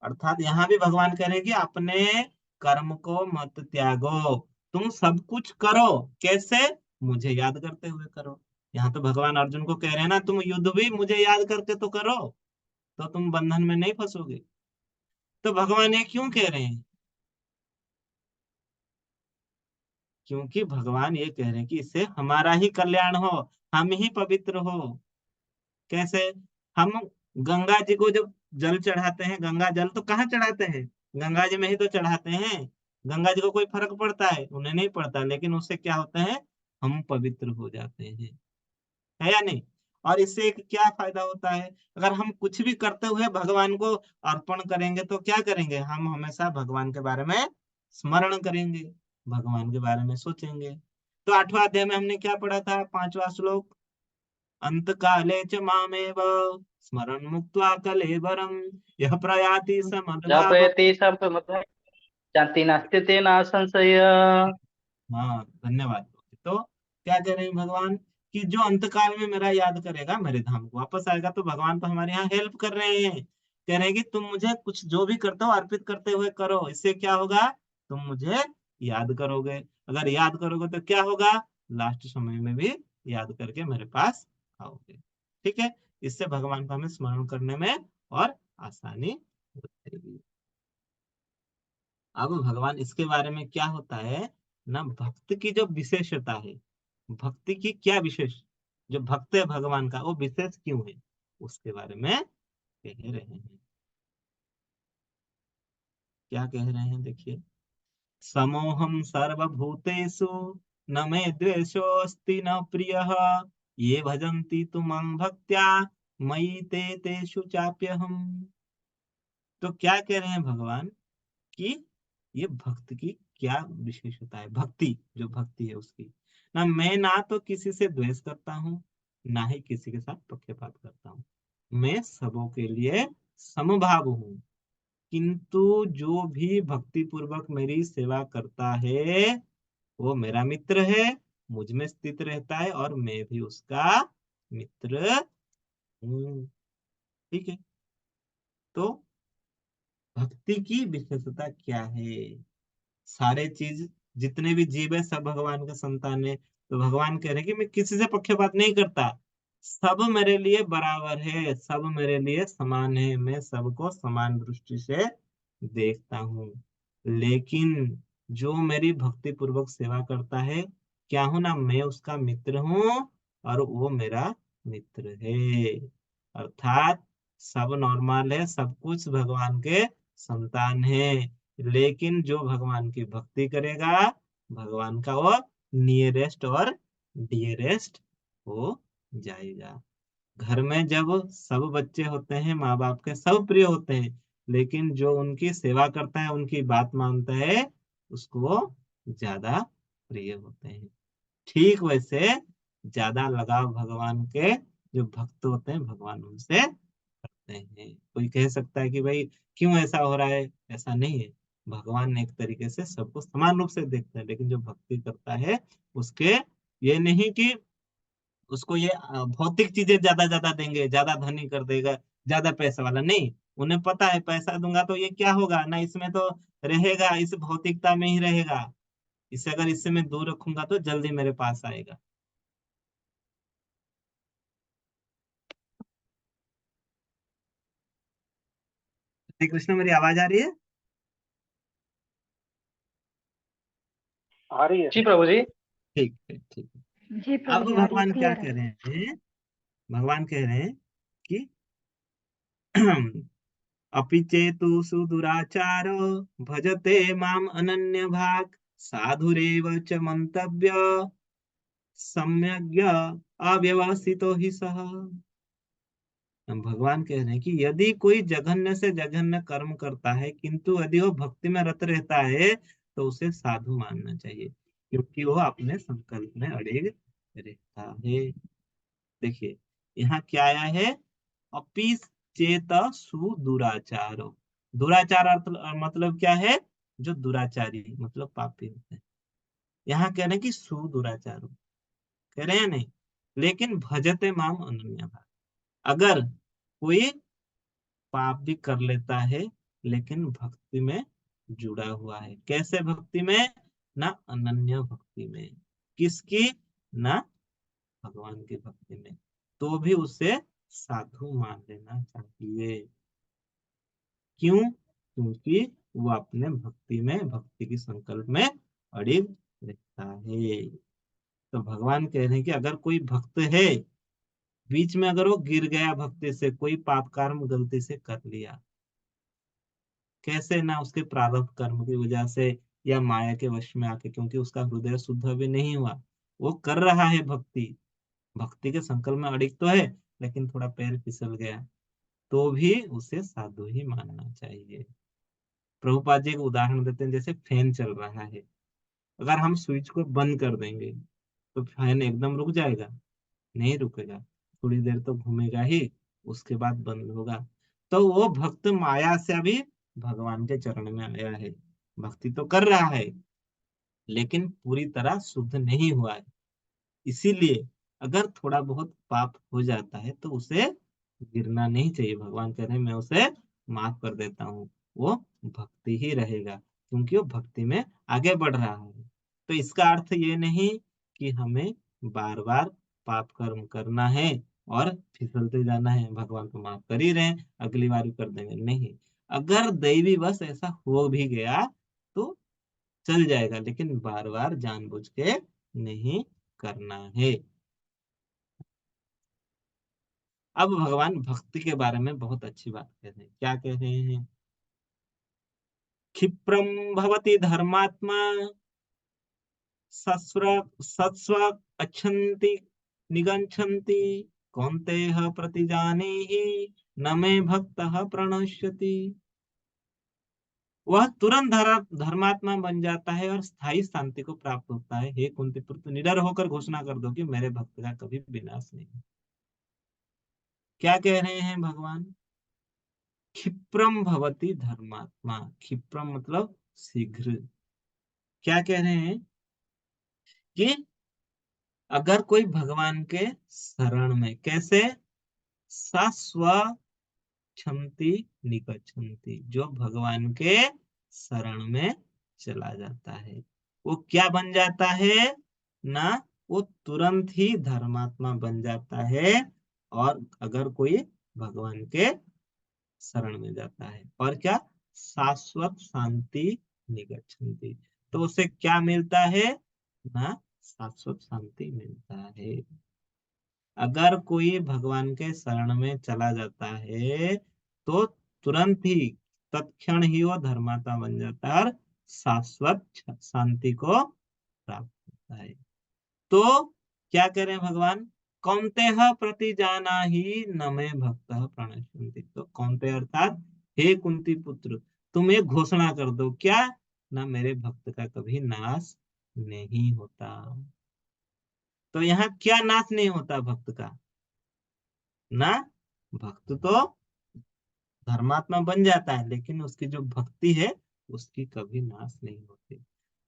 अर्थात यहाँ भी भगवान कह रहे हैं कि अपने कर्म को मत त्यागो, तुम सब कुछ करो, कैसे? मुझे याद करते हुए करो। यहाँ तो भगवान अर्जुन को कह रहे हैं ना, तुम युद्ध भी मुझे याद करके तो करो, तो तुम बंधन में नहीं फंसोगे। तो भगवान ये क्यों कह रहे हैं? क्योंकि भगवान ये कह रहे हैं कि इससे हमारा ही कल्याण हो, हम ही पवित्र हो। कैसे? हम गंगा जी को जब जल चढ़ाते हैं, गंगा जल तो कहाँ चढ़ाते हैं? गंगा जी में ही तो चढ़ाते हैं। गंगा जी को कोई फर्क पड़ता है? उन्हें नहीं पड़ता, लेकिन उससे क्या होता है, हम पवित्र हो जाते हैं, है या नहीं? और इससे एक क्या फायदा होता है, अगर हम कुछ भी करते हुए भगवान को अर्पण करेंगे तो क्या करेंगे, हम हमेशा भगवान के बारे में स्मरण करेंगे, भगवान के बारे में सोचेंगे। तो 8वां अध्याय में हमने क्या पढ़ा था, 5वां श्लोक, अंतकाले च मामेव स्मरण मुक्त्वा कलेवरम यह प्रयाति जहाँ समद्भाव। प्रयते मतलब जानती नास्ते तेना संशय। हाँ धन्यवाद। तो क्या कह रहे हैं भगवान कि जो अंतकाल में मेरा याद करेगा मेरे धाम को वापस आएगा। तो भगवान तो हमारे यहाँ हेल्प कर रहे हैं, कह रहे हैं कि तुम मुझे कुछ जो भी करते हो अर्पित करते हुए करो, इससे क्या होगा, तुम मुझे याद करोगे। अगर याद करोगे तो क्या होगा, लास्ट समय में भी याद करके मेरे पास आओगे। ठीक है, इससे भगवान को हमें स्मरण करने में और आसानी हो जाएगी। अब भगवान इसके बारे में क्या होता है ना, भक्त की जो विशेषता है, भक्ति की क्या विशेष, जो भक्त है भगवान का वो विशेष क्यों है, उसके बारे में कह रहे हैं। क्या कह रहे हैं देखिए, समोहम सर्वभूतेषु न मे द्वेषोऽस्ति न प्रियः ये भजन्ति तु मां भक्त्या मयि ते तेषु चाप्यहम्। तो क्या कह रहे हैं भगवान कि ये भक्त की क्या विशेषता है, भक्ति जो भक्ति है उसकी, ना मैं ना तो किसी से द्वेष करता हूँ ना ही किसी के साथ पक्षपात करता हूँ, मैं सबों के लिए समभाव हूँ। किंतु जो भी भक्ति पूर्वक मेरी सेवा करता है वो मेरा मित्र है, मुझ में स्थित रहता है और मैं भी उसका मित्र हूँ। ठीक है, तो भक्ति की विशेषता क्या है, सारे चीज जितने भी जीव है सब भगवान के संतान है। तो भगवान कह रहे हैं कि मैं किसी से पक्षपात नहीं करता, सब मेरे लिए बराबर है, सब मेरे लिए समान है, मैं सबको समान दृष्टि से देखता हूँ। लेकिन जो मेरी भक्ति पूर्वक सेवा करता है, क्या हूं ना, मैं उसका मित्र हूँ और वो मेरा मित्र है। अर्थात सब नॉर्मल है, सब कुछ भगवान के संतान है, लेकिन जो भगवान की भक्ति करेगा भगवान का वो नियरेस्ट और डियरेस्ट हो जाएगा। घर में जब सब बच्चे होते हैं माँ बाप के सब प्रिय होते हैं, लेकिन जो उनकी सेवा करता है उनकी बात मानता है उसको ज्यादा प्रिय होते हैं। ठीक वैसे ज्यादा लगाव भगवान के जो भक्त होते हैं भगवान उनसे करते हैं। कोई कह सकता है कि भाई क्यों ऐसा हो रहा है, ऐसा नहीं है। भगवान एक तरीके से सबको समान रूप से देखते हैं, लेकिन जो भक्ति करता है उसके ये नहीं कि उसको ये भौतिक चीजें ज्यादा ज्यादा देंगे, ज्यादा धनी कर देगा, ज्यादा पैसा वाला नहीं। उन्हें पता है पैसा दूंगा तो ये क्या होगा ना, इसमें तो रहेगा, इस भौतिकता में ही रहेगा, इससे अगर इससे मैं दूर रखूंगा तो जल्दी मेरे पास आएगा। हरे कृष्ण, मेरी आवाज आ रही है? आ रही है। जी प्रभु जी। ठीक है, ठीक है। जी प्रभु अब जी, आ रही है, भगवान क्या क्लियर कह है। रहे हैं, भगवान कह रहे हैं कि अपि चेतु सुदुराचारो भजते माम अनन्य भाग साधुरेव च मंतव्य सम्यग्य अव्यवसितो ही सह। भगवान कह रहे हैं कि यदि कोई जघन्य से जघन्य कर्म करता है किंतु यदि वो भक्ति में रत रहता है तो उसे साधु मानना चाहिए, क्योंकि वो अपने संकल्प में अड़िग रहता है। देखिए यहाँ क्या आया है, अपि चेत सुदुराचारो। दुराचार अर्थ मतलब क्या है, जो दुराचारी मतलब पापी होते हैं। यहाँ कह रहे हैं कि सुदुराचारो, कह रहे हैं नहीं, लेकिन भजते माम अनन्य भाव। अगर कोई पाप भी कर लेता है लेकिन भक्ति में जुड़ा हुआ है, कैसे भक्ति में, ना अनन्य भक्ति में, किसकी, ना भगवान की भक्ति में, तो भी उसे साधु मान लेना चाहिए। क्यों, क्योंकि वो अपने भक्ति में भक्ति की संकल्प में अड़िग रहता है। तो भगवान कह रहे हैं कि अगर कोई भक्त है, बीच में अगर वो गिर गया भक्ति से, कोई पाप कर्म गलती से कर लिया, कैसे, ना उसके प्रारब्ध कर्म की वजह से या माया के वश में आके, क्योंकि उसका हृदय शुद्ध भी नहीं हुआ, वो कर रहा है भक्ति, भक्ति के संकल्प में अड़िग तो है, लेकिन थोड़ा पैर फिसल गया, तो भी उसे साधु ही मानना चाहिए। प्रभुपाद जी एक उदाहरण देते हैं, जैसे फैन चल रहा है, अगर हम स्विच को बंद कर देंगे तो फैन एकदम रुक जाएगा, नहीं रुकेगा। थोड़ी देर तो घूमेगा ही, उसके बाद बंद होगा। तो वो भक्त माया से अभी भगवान के चरण में आया है, भक्ति तो कर रहा है लेकिन पूरी तरह शुद्ध नहीं हुआ है। इसीलिए अगर थोड़ा बहुत पाप हो जाता है तो उसे गिरना नहीं चाहिए। भगवान कह रहे हैं मैं उसे माफ कर देता हूँ, वो भक्ति ही रहेगा क्योंकि वो भक्ति में आगे बढ़ रहा है। तो इसका अर्थ ये नहीं कि हमें बार बार पाप कर्म करना है और फिसलते जाना है, भगवान तो माफ कर ही रहे हैं अगली बार भी कर देंगे, नहीं। अगर दैवी बस ऐसा हो भी गया तो चल जाएगा, लेकिन बार बार जानबूझ के नहीं करना है। अब भगवान भक्ति के बारे में बहुत अच्छी बात कह रहे हैं। क्या कह रहे हैं? क्षिप्रम भवति धर्मात्मा सत्स्व अच्छन्ति निगच्छन्ति कौन्तेय प्रतिजानीहि न मे भक्तः प्रणश्यति। वह तुरंत धर्मात्मा बन जाता है और स्थायी शांति को प्राप्त होता है। हे कुंती पुत्र, निडर होकर घोषणा कर दो कि मेरे भक्त का कभी विनाश नहीं। क्या कह रहे हैं भगवान? क्षिप्रम भवति धर्मात्मा, क्षिप्रम मतलब शीघ्र। क्या कह रहे हैं कि अगर कोई भगवान के शरण में, कैसे? सस्वच्छन्ति निगच्छन्ति, जो भगवान के शरण में चला जाता है वो क्या बन जाता है ना? वो तुरंत ही धर्मात्मा बन जाता है। और अगर कोई भगवान के शरण में जाता है और क्या? शाश्वत शांति निगच्छन्ति, तो उसे क्या मिलता है ना? शाश्वत शांति मिलता है। अगर कोई भगवान के शरण में चला जाता है तो तुरंत ही, तत्क्षण ही वो धर्मात्मा बन जाता है और शाश्वत शांति को प्राप्त होता है। तो क्या करें भगवान? कौन्तेय प्रतिजाना ही न मे भक्तः प्रणश्यन्ति। तो कौन्तेय अर्थात हे कुंती पुत्र, तुम एक घोषणा कर दो, क्या? ना मेरे भक्त का कभी नाश नहीं होता। तो यहाँ क्या नाश नहीं होता भक्त का? ना, भक्त तो धर्मात्मा बन जाता है लेकिन उसकी जो भक्ति है उसकी कभी नाश नहीं होती।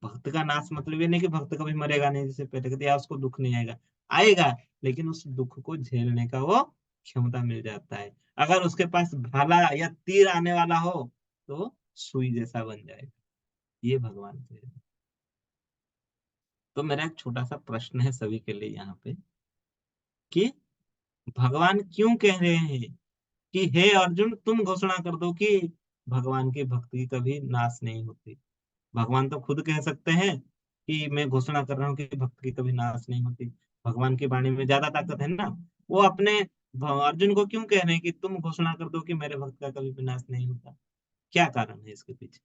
भक्त का नाश मतलब ये नहीं कि भक्त कभी मरेगा नहीं, जैसे पहले कहते या उसको दुख नहीं आएगा, आएगा लेकिन उस दुख को झेलने का वो क्षमता मिल जाता है। अगर उसके पास भाला या तीर आने वाला हो तो सुई जैसा बन जाएगा। ये भगवान के है। तो मेरा एक छोटा सा प्रश्न है सभी के लिए यहाँ पे कि भगवान क्यों कह रहे हैं कि हे अर्जुन तुम घोषणा कर दो कि भगवान की भक्ति कभी नाश नहीं होती। भगवान तो खुद कह सकते हैं कि मैं घोषणा कर रहा हूँ कि भक्ति की कभी नाश नहीं होती। भगवान की वाणी में ज्यादा ताकत है ना। वो अपने अर्जुन को क्यों कह रहे हैं कि तुम घोषणा कर दो कि मेरे भक्त का कभी विनाश नहीं होता? क्या कारण है इसके पीछे?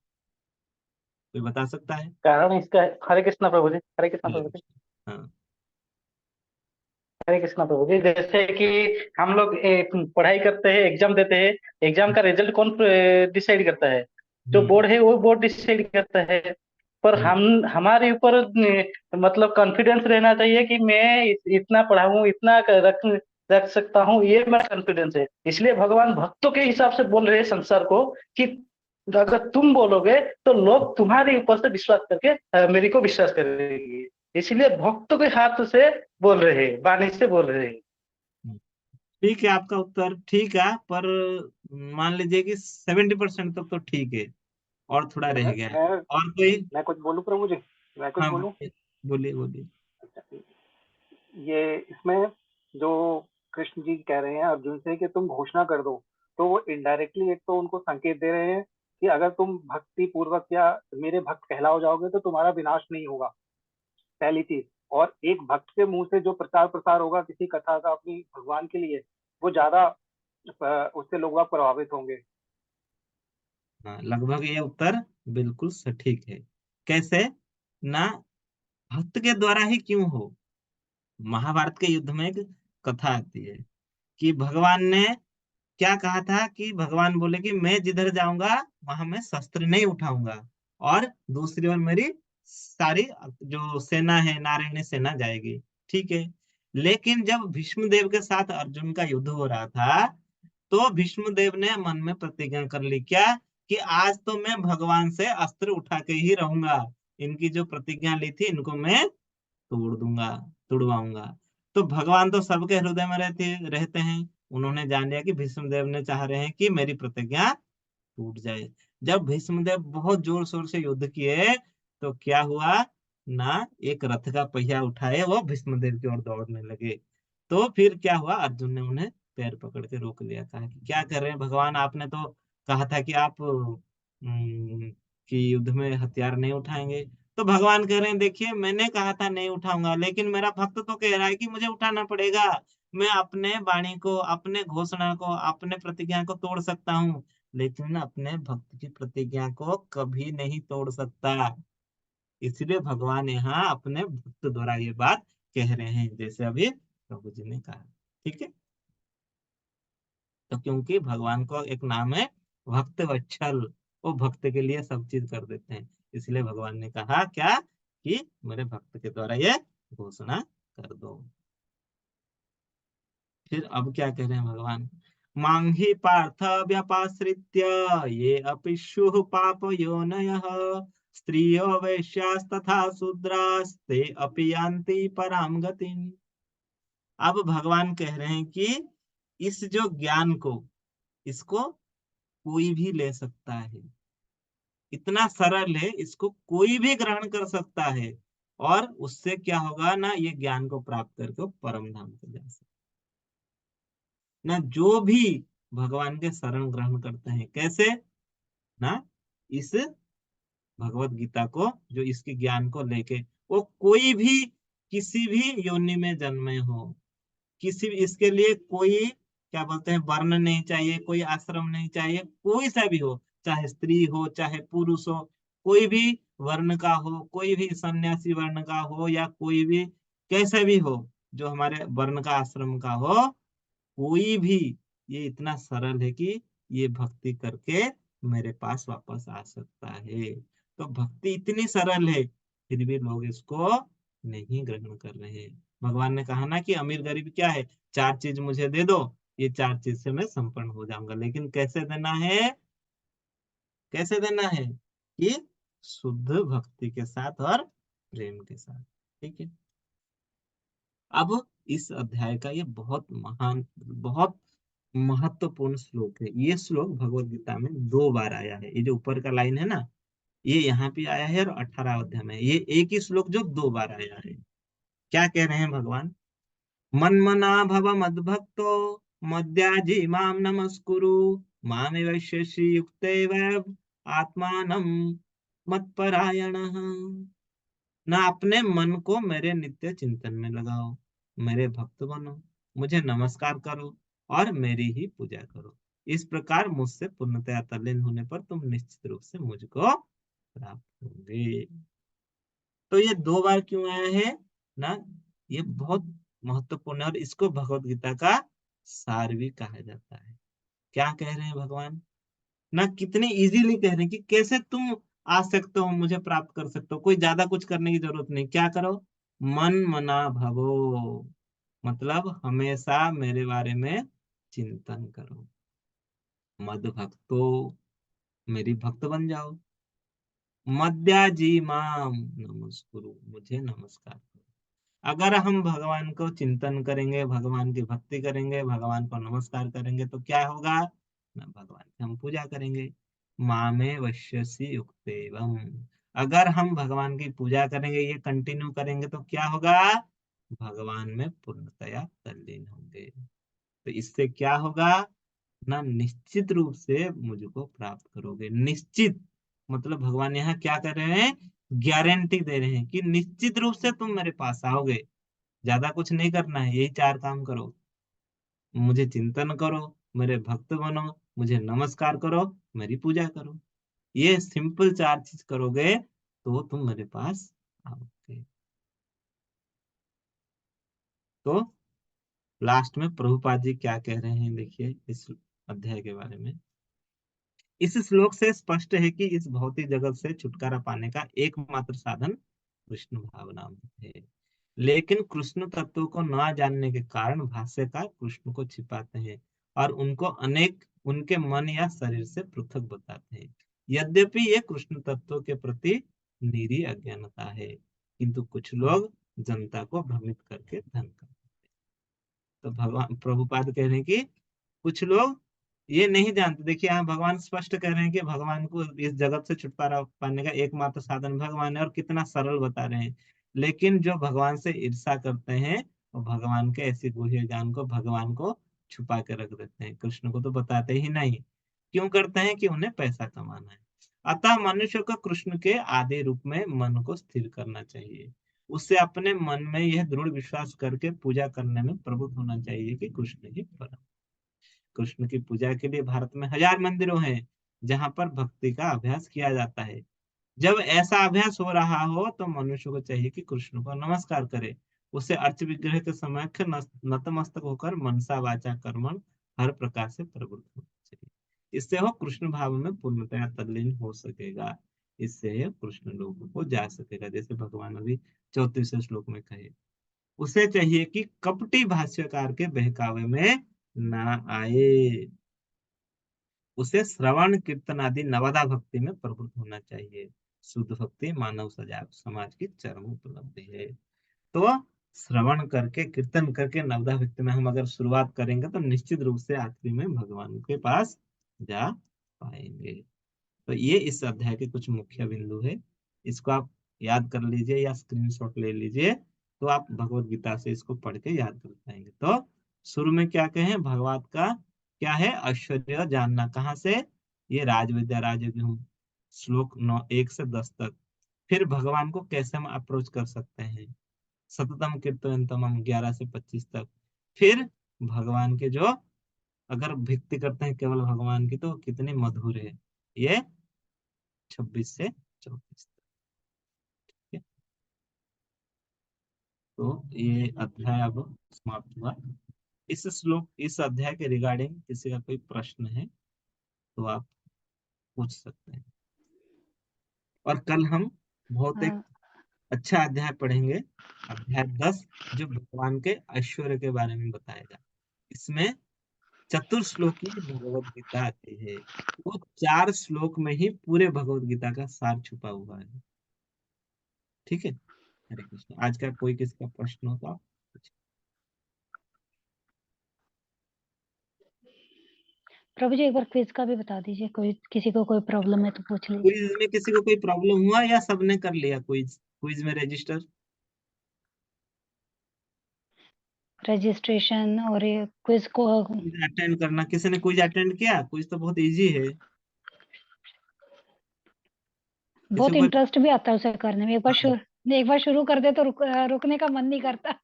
कोई बता सकता है? कारण इसका हरे कृष्णा प्रभु जी, हरे कृष्णा हरे प्रभु जी, कृष्ण। हाँ। हरे कृष्णा प्रभु जी। जैसे कि हम लोग पढ़ाई करते हैं, एग्जाम देते हैं, एग्जाम का रिजल्ट कौन डिसाइड करता है? जो हम्म। बोर्ड है वो बोर्ड डिसाइड करता है। पर हम्म। हम हमारे ऊपर मतलब कॉन्फिडेंस रहना चाहिए कि मैं इतना पढ़ा हूँ, इतना रख रख सकता हूँ, ये मेरा कॉन्फिडेंस है। इसलिए भगवान भक्तों के हिसाब से बोल रहे हैं संसार को कि अगर तुम बोलोगे तो लोग तुम्हारे ऊपर से विश्वास करके मेरे को विश्वास करेंगे। इसलिए भक्तों के हाथ से बोल रहे हैं, वाणी से बोल रहे हैं। ठीक है, आपका उत्तर ठीक है, पर मान लीजिए कि 70% तक तो ठीक है और थोड़ा रह गया है। मैं और कोई? मैं कुछ बोलूं प्रभु जी, मैं कुछ हाँ, बोलूं? बोलिए बोलिए। ये इसमें जो कृष्ण जी कह रहे हैं अर्जुन से कि तुम घोषणा कर दो, तो वो इनडायरेक्टली एक तो उनको संकेत दे रहे हैं कि अगर तुम भक्ति पूर्वक या मेरे भक्त कहलाओ जाओगे तो तुम्हारा विनाश नहीं होगा, पहली चीज। और एक भक्त के मुंह से जो प्रचार प्रसार होगा किसी कथा का अपनी भगवान के लिए, वो ज्यादा उससे लोग प्रभावित होंगे। हाँ, लगभग ये उत्तर बिल्कुल सटीक है। कैसे ना? भक्त के द्वारा ही क्यों हो? महाभारत के युद्ध में एक कथा आती है कि भगवान ने क्या कहा था कि भगवान बोले कि मैं जिधर जाऊंगा वहां मैं शस्त्र नहीं उठाऊंगा और दूसरी ओर मेरी सारी जो सेना है नारायणी सेना जाएगी, ठीक है। लेकिन जब भीष्मदेव के साथ अर्जुन का युद्ध हो रहा था तो भीष्मदेव ने मन में प्रतिज्ञा कर ली, क्या? कि आज तो मैं भगवान से अस्त्र उठा के ही रहूंगा, इनकी जो प्रतिज्ञा ली थी इनको मैं तोड़ दूंगा, तुड़वाऊंगा। तो भगवान तो सबके हृदय में रहते रहते हैं, उन्होंने जान लिया कि भीष्मदेव ने चाह रहे हैं कि मेरी प्रतिज्ञा टूट जाए। जब भीष्मदेव बहुत जोर शोर से युद्ध किए तो क्या हुआ ना, एक रथ का पहिया उठाए वो भीष्मदेव की ओर दौड़ने लगे। तो फिर क्या हुआ, अर्जुन ने उन्हें पैर पकड़ के रोक लिया, कहा कि क्या कर रहे हैं भगवान, आपने तो कहा था कि आप कि युद्ध में हथियार नहीं उठाएंगे। तो भगवान कह रहे हैं, देखिए मैंने कहा था नहीं उठाऊंगा, लेकिन मेरा भक्त तो कह रहा है कि मुझे उठाना पड़ेगा। मैं अपने वाणी को, अपने घोषणा को, अपने प्रतिज्ञा को तोड़ सकता हूँ, लेकिन अपने भक्त की प्रतिज्ञा को कभी नहीं तोड़ सकता। इसलिए भगवान यहाँ अपने भक्त द्वारा ये बात कह रहे हैं, जैसे अभी प्रभु जी ने कहा। ठीक है, तो क्योंकि भगवान को एक नाम है भक्त वत्सल, वो भक्त के लिए सब चीज कर देते हैं, इसलिए भगवान ने कहा क्या, कि मेरे भक्त के द्वारा ये घोषणा कर दो। फिर अब क्या कह रहे हैं भगवान, मांगी पार्थ व्यपाश्रित्य ये अपि शुः पाप योनयः स्त्रियो वैश्यास्तथा शूद्रास्ते अपि यान्ति पराम गतिम्। अब भगवान कह रहे हैं कि इस जो ज्ञान को, इसको कोई भी ले सकता है, इतना सरल है, इसको कोई भी ग्रहण कर सकता है, और उससे क्या होगा ना, ये ज्ञान को प्राप्त करके वो परम धाम को जा सकता ना। जो भी भगवान के शरण ग्रहण करते हैं, कैसे ना, इस भगवत गीता को, जो इसके ज्ञान को लेके, वो कोई भी किसी भी योनि में जन्मे हो, किसी भी, इसके लिए कोई क्या बोलते हैं वर्ण नहीं चाहिए, कोई आश्रम नहीं चाहिए, कोई सा भी हो, चाहे स्त्री हो चाहे पुरुष हो, कोई भी वर्ण का हो, कोई भी सन्यासी वर्ण का हो, या कोई भी कैसे भी हो, जो हमारे वर्ण का आश्रम का हो, कोई भी, ये इतना सरल है कि ये भक्ति करके मेरे पास वापस आ सकता है। तो भक्ति इतनी सरल है, फिर भी लोग इसको नहीं ग्रहण कर रहे हैं। भगवान ने कहा ना कि अमीर गरीब क्या है, चार चीज मुझे दे दो, ये चार चीज से मैं संपन्न हो जाऊंगा, लेकिन कैसे देना है, कैसे देना है, कि शुद्ध भक्ति के साथ और प्रेम के साथ। ठीक है, अब इस अध्याय का ये बहुत महान, बहुत महत्वपूर्ण श्लोक है। ये श्लोक भगवत गीता में 2 बार आया है, ये जो ऊपर का लाइन है ना, ये यहाँ पे आया है, और 18 अध्याय में ये एक ही श्लोक जो 2 बार आया है। क्या कह रहे हैं भगवान, मन्मना भव मद्भक्तो मद्याजी माम नमस्कुरु मामे वैश्यसि युक्तेव आत्मानं मत्परायणः। ना अपने मन को मेरे नित्य चिंतन में लगाओ, मेरे भक्त बनो, मुझे नमस्कार करो और मेरी ही पूजा करो। इस प्रकार मुझसे पूर्णतया तल्लीन होने पर तुम निश्चित रूप से मुझको प्राप्त होंगे। तो ये 2 बार क्यों आया है ना, ये बहुत महत्वपूर्ण है, और इसको भगवत गीता का सार भी कहा जाता है। क्या कह रहे हैं भगवान ना, कितने इजीली कह रहे हैं कि कैसे तुम आ सकते हो, मुझे प्राप्त कर सकते हो, कोई ज्यादा कुछ करने की जरूरत नहीं। क्या करो, मन मना भवो, मतलब हमेशा मेरे बारे में चिंतन करो, मद भक्तो, मेरी भक्त बन जाओ, मद्याजी माम नमस्कुरु, मुझे नमस्कार करो। अगर हम भगवान को चिंतन करेंगे, भगवान की भक्ति करेंगे, भगवान को नमस्कार करेंगे, तो क्या होगा ना, भगवान की हम पूजा करेंगे। मामे वश्यसी युक्तेवम, अगर हम भगवान की पूजा करेंगे, ये कंटिन्यू करेंगे, तो क्या होगा, भगवान में पूर्णतया तल्लीन होंगे। तो इससे क्या होगा ना, निश्चित रूप से मुझको प्राप्त करोगे। निश्चित मतलब भगवान यहाँ क्या कर रहे हैं, गारंटी दे रहे हैं कि निश्चित रूप से तुम मेरे पास आओगे। ज्यादा कुछ नहीं करना है, यही 4 काम करो, मुझे चिंतन करो, मेरे भक्त बनो, मुझे नमस्कार करो, मेरी पूजा करो। ये सिंपल 4 चीज करोगे तो तुम मेरे पास आओगे। तो लास्ट में प्रभुपाद जी क्या कह रहे हैं, देखिए इस अध्याय के बारे में। इस श्लोक से स्पष्ट है कि इस भौतिक जगत से छुटकारा पाने का एकमात्र साधन कृष्ण भावना है। लेकिन कृष्ण तत्व को न जानने के कारण भाष्यकार कृष्ण को छिपाते हैं और उनको अनेक उनके मन या शरीर से पृथक बताते हैं। यद्यपि ये कृष्ण तत्व के प्रति निरी अज्ञानता है, किंतु कुछ लोग जनता को भ्रमित करके धन करते हैं। तो भगवान प्रभुपाद कह रहे हैं कि कुछ लोग ये नहीं जानते। देखिए यहाँ भगवान स्पष्ट कह रहे हैं कि भगवान को इस जगत से छुटकारा पाने का एकमात्र साधन भगवान है, और कितना सरल बता रहे हैं। लेकिन जो भगवान से ईर्षा करते हैं वो भगवान के ऐसी गुह्य ज्ञान को भगवान को छुपा के रख देते हैं, कृष्ण को तो बताते ही नहीं। क्यों करते हैं? कि उन्हें पैसा कमाना है। अतः मनुष्य को कृष्ण के आदि रूप में मन को स्थिर करना चाहिए। उससे अपने मन में यह दृढ़ विश्वास करके पूजा करने में प्रवृत्त होना चाहिए कि कृष्ण ही परम। कृष्ण की पूजा के लिए भारत में 1000 मंदिरों हैं जहाँ पर भक्ति का अभ्यास किया जाता है। जब ऐसा अभ्यास हो रहा हो तो मनुष्य को चाहिए कि कृष्ण को नमस्कार करे। उसे अर्च विग्रह के समक्ष नतमस्तक होकर मनसा वाचा कर्मण हर प्रकार से प्रवृत्त होना चाहिए। इससे वो कृष्ण भाव में पूर्णतया तल्लीन हो सकेगा। इससे कृष्ण लोगों को जा सकेगा, जैसे भगवान अभी 34वें श्लोक में कहे। उसे चाहिए कि कपटी भाष्यकार के बहकावे में ना आए। उसे श्रवण कीर्तन आदि नवदा भक्ति में प्रवृत्त होना चाहिए। शुद्ध भक्ति मानव समाज की चरम उपलब्धि है। तो श्रवण करके कीर्तन करके नवदा भक्ति में हम अगर शुरुआत करेंगे तो निश्चित रूप से आखिरी में भगवान के पास जा पाएंगे। तो ये इस अध्याय के कुछ मुख्य बिंदु है। इसको आप याद कर लीजिए या स्क्रीनशॉट ले लीजिए, तो आप भगवत गीता से इसको पढ़ के याद कर पाएंगे। तो शुरू में क्या कहें? भगवत का क्या है? ऐश्वर्य जानना। कहाँ से? ये राजविद्या राजयोगिनी श्लोक 9 1 से 10 तक। फिर भगवान को कैसे हम अप्रोच कर सकते हैं? सततम कीर्तनतमम 11 से 25 तक। फिर भगवान के जो अगर भक्ति करते हैं केवल भगवान की तो कितनी मधुर है, ये 26 से 34 तक। ठीक है? तो ये अध्याय अब समाप्त हुआ। इस अध्याय के रिगार्डिंग किसी का कोई प्रश्न है तो आप पूछ सकते हैं। और कल हम बहुत एक अच्छा अध्याय पढ़ेंगे, अध्याय 10, जो भगवान के ऐश्वर्य के बारे में बताएगा। इसमें चतुर्श्लोकी भगवत गीता आती है। वो 4 श्लोक में ही पूरे भगवत गीता का सार छुपा हुआ है। ठीक है? हरे कृष्ण। आज का कोई किसी का प्रश्न हो तो आप पूछिए। प्रभु जी एक बार क्विज का भी बता दीजिए, कोई किसी को कोई प्रॉब्लम है तो पूछ लीजिए। क्विज में किसी को कोई प्रॉब्लम हुआ या सबने कर लिया क्विज? क्विज में रजिस्टर रजिस्ट्रेशन और ये क्विज को अटेंड करना, किसी ने क्विज अटेंड किया? क्विज तो बहुत इजी है। किसी बहुत को कोई इंटरेस्ट भी आता है उसे करने में। हाँ, एक बार शुरू कर दे तो रुकने का मन नहीं करता। एक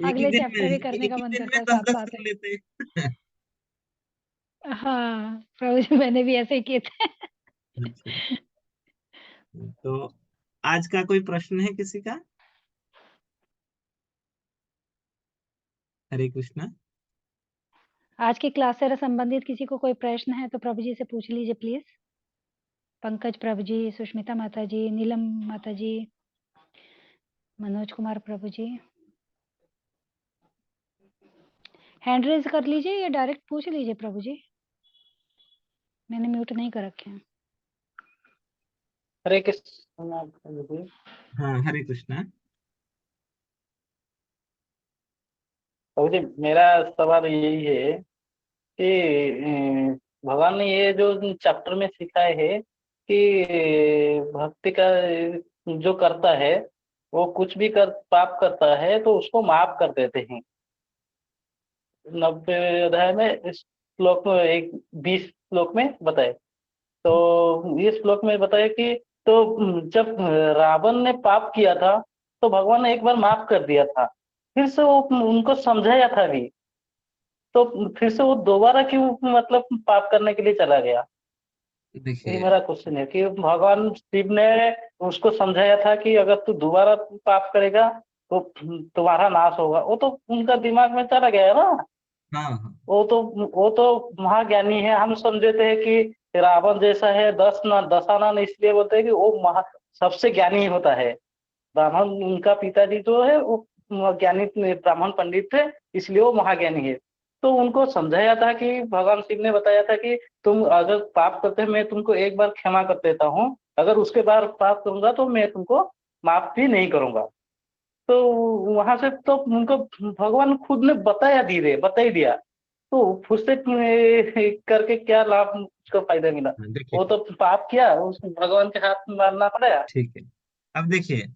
ही अगले दिन में चैप्टर भी करने एक का ही मन दिन करता में है 10 साथ 10 साथ कर में। लेते हैं। हाँ प्रभु जी मैंने भी ऐसे ही किए थे। अच्छा, तो आज का कोई प्रश्न है किसी का? हरे कृष्णा। आज की क्लास से संबंधित किसी को कोई प्रश्न है तो प्रभु जी से पूछ लीजिए प्लीज। पंकज प्रभु जी, सुष्मिता माता जी, नीलम माता जी, मनोज कुमार प्रभु जी, हैंड रेज कर लीजिए या डायरेक्ट पूछ लीजिए प्रभु जी। मैंने म्यूट नहीं कर रखे हैं। हरे कृष्ण प्रभु जी। हाँ हरे कृष्णा। प्रभु जी मेरा सवाल यही है कि भगवान ने ये जो चैप्टर में सिखाए है कि भक्ति का जो करता है वो कुछ भी कर पाप करता है तो उसको माफ कर देते हैं। 90 अध्याय में इस श्लोक में 20 श्लोक में बताए। तो इस श्लोक में बताया कि तो जब रावण ने पाप किया था तो भगवान ने एक बार माफ कर दिया था, फिर से वो उनको समझाया था भी, तो फिर से वो दोबारा क्यों मतलब पाप करने के लिए चला गया? ये देखिए मेरा क्वेश्चन है कि भगवान शिव ने उसको समझाया था कि अगर तू दोबारा पाप करेगा तो तुम्हारा नाश होगा। वो तो उनका दिमाग में चला गया ना। हाँ हाँ वो तो महाज्ञानी है। हम समझते हैं कि रावण जैसा है, दशानन इसलिए बोलते हैं कि वो सबसे ज्ञानी होता है। ब्राह्मण उनका पिताजी जो है वो ज्ञानी ब्राह्मण पंडित थे, इसलिए वो महाज्ञानी है। तो उनको समझाया था कि भगवान शिव ने बताया था कि तुम अगर पाप करते हैं, मैं तुमको एक बार क्षमा कर देता हूँ, अगर उसके बाद पाप करूंगा तो मैं तुमको माफ भी नहीं करूंगा। तो वहां से तो उनको भगवान खुद ने बता ही दिया। तो उससे करके क्या लाभ, उसका फायदा मिला? देखिए वो तो पाप किया, उसको भगवान के हाथ में मारना पड़ा, ठीक है। अब देखिए,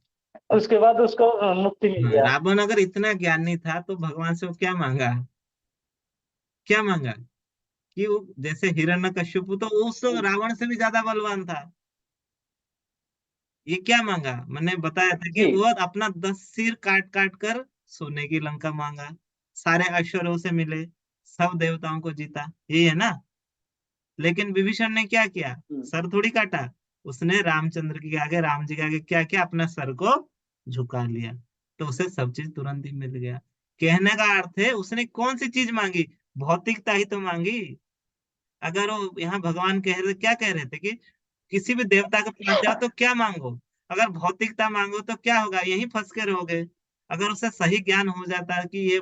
उसके बाद उसको मुक्ति मिल गया। रावण अगर इतना ज्ञानी था तो भगवान से वो क्या मांगा? क्या मांगा? कि वो जैसे हिरण्यकश्यप तो उस रावण से भी ज्यादा बलवान था। ये क्या मांगा? मैंने बताया था कि जी वो अपना 10 सिर काट काट कर सोने की लंका मांगा, सारे ऐश्वर्यों से मिले, सब देवताओं को जीता, यही है ना। लेकिन विभीषण ने क्या किया? सर थोड़ी काटा, उसने रामचंद्र के आगे, राम जी के आगे क्या किया? अपना सर को झुका लिया, तो उसे सब चीज तुरंत ही मिल गया। कहने का अर्थ है उसने कौन सी चीज मांगी? भौतिकता ही तो मांगी। अगर वो यहाँ भगवान कह रहे, क्या कह रहे थे कि किसी भी देवता के पास जाओ तो क्या मांगो? अगर भौतिकता मांगो तो क्या होगा? यहीं फंस के रहोगे। अगर उसे सही ज्ञान हो जाता है कि ये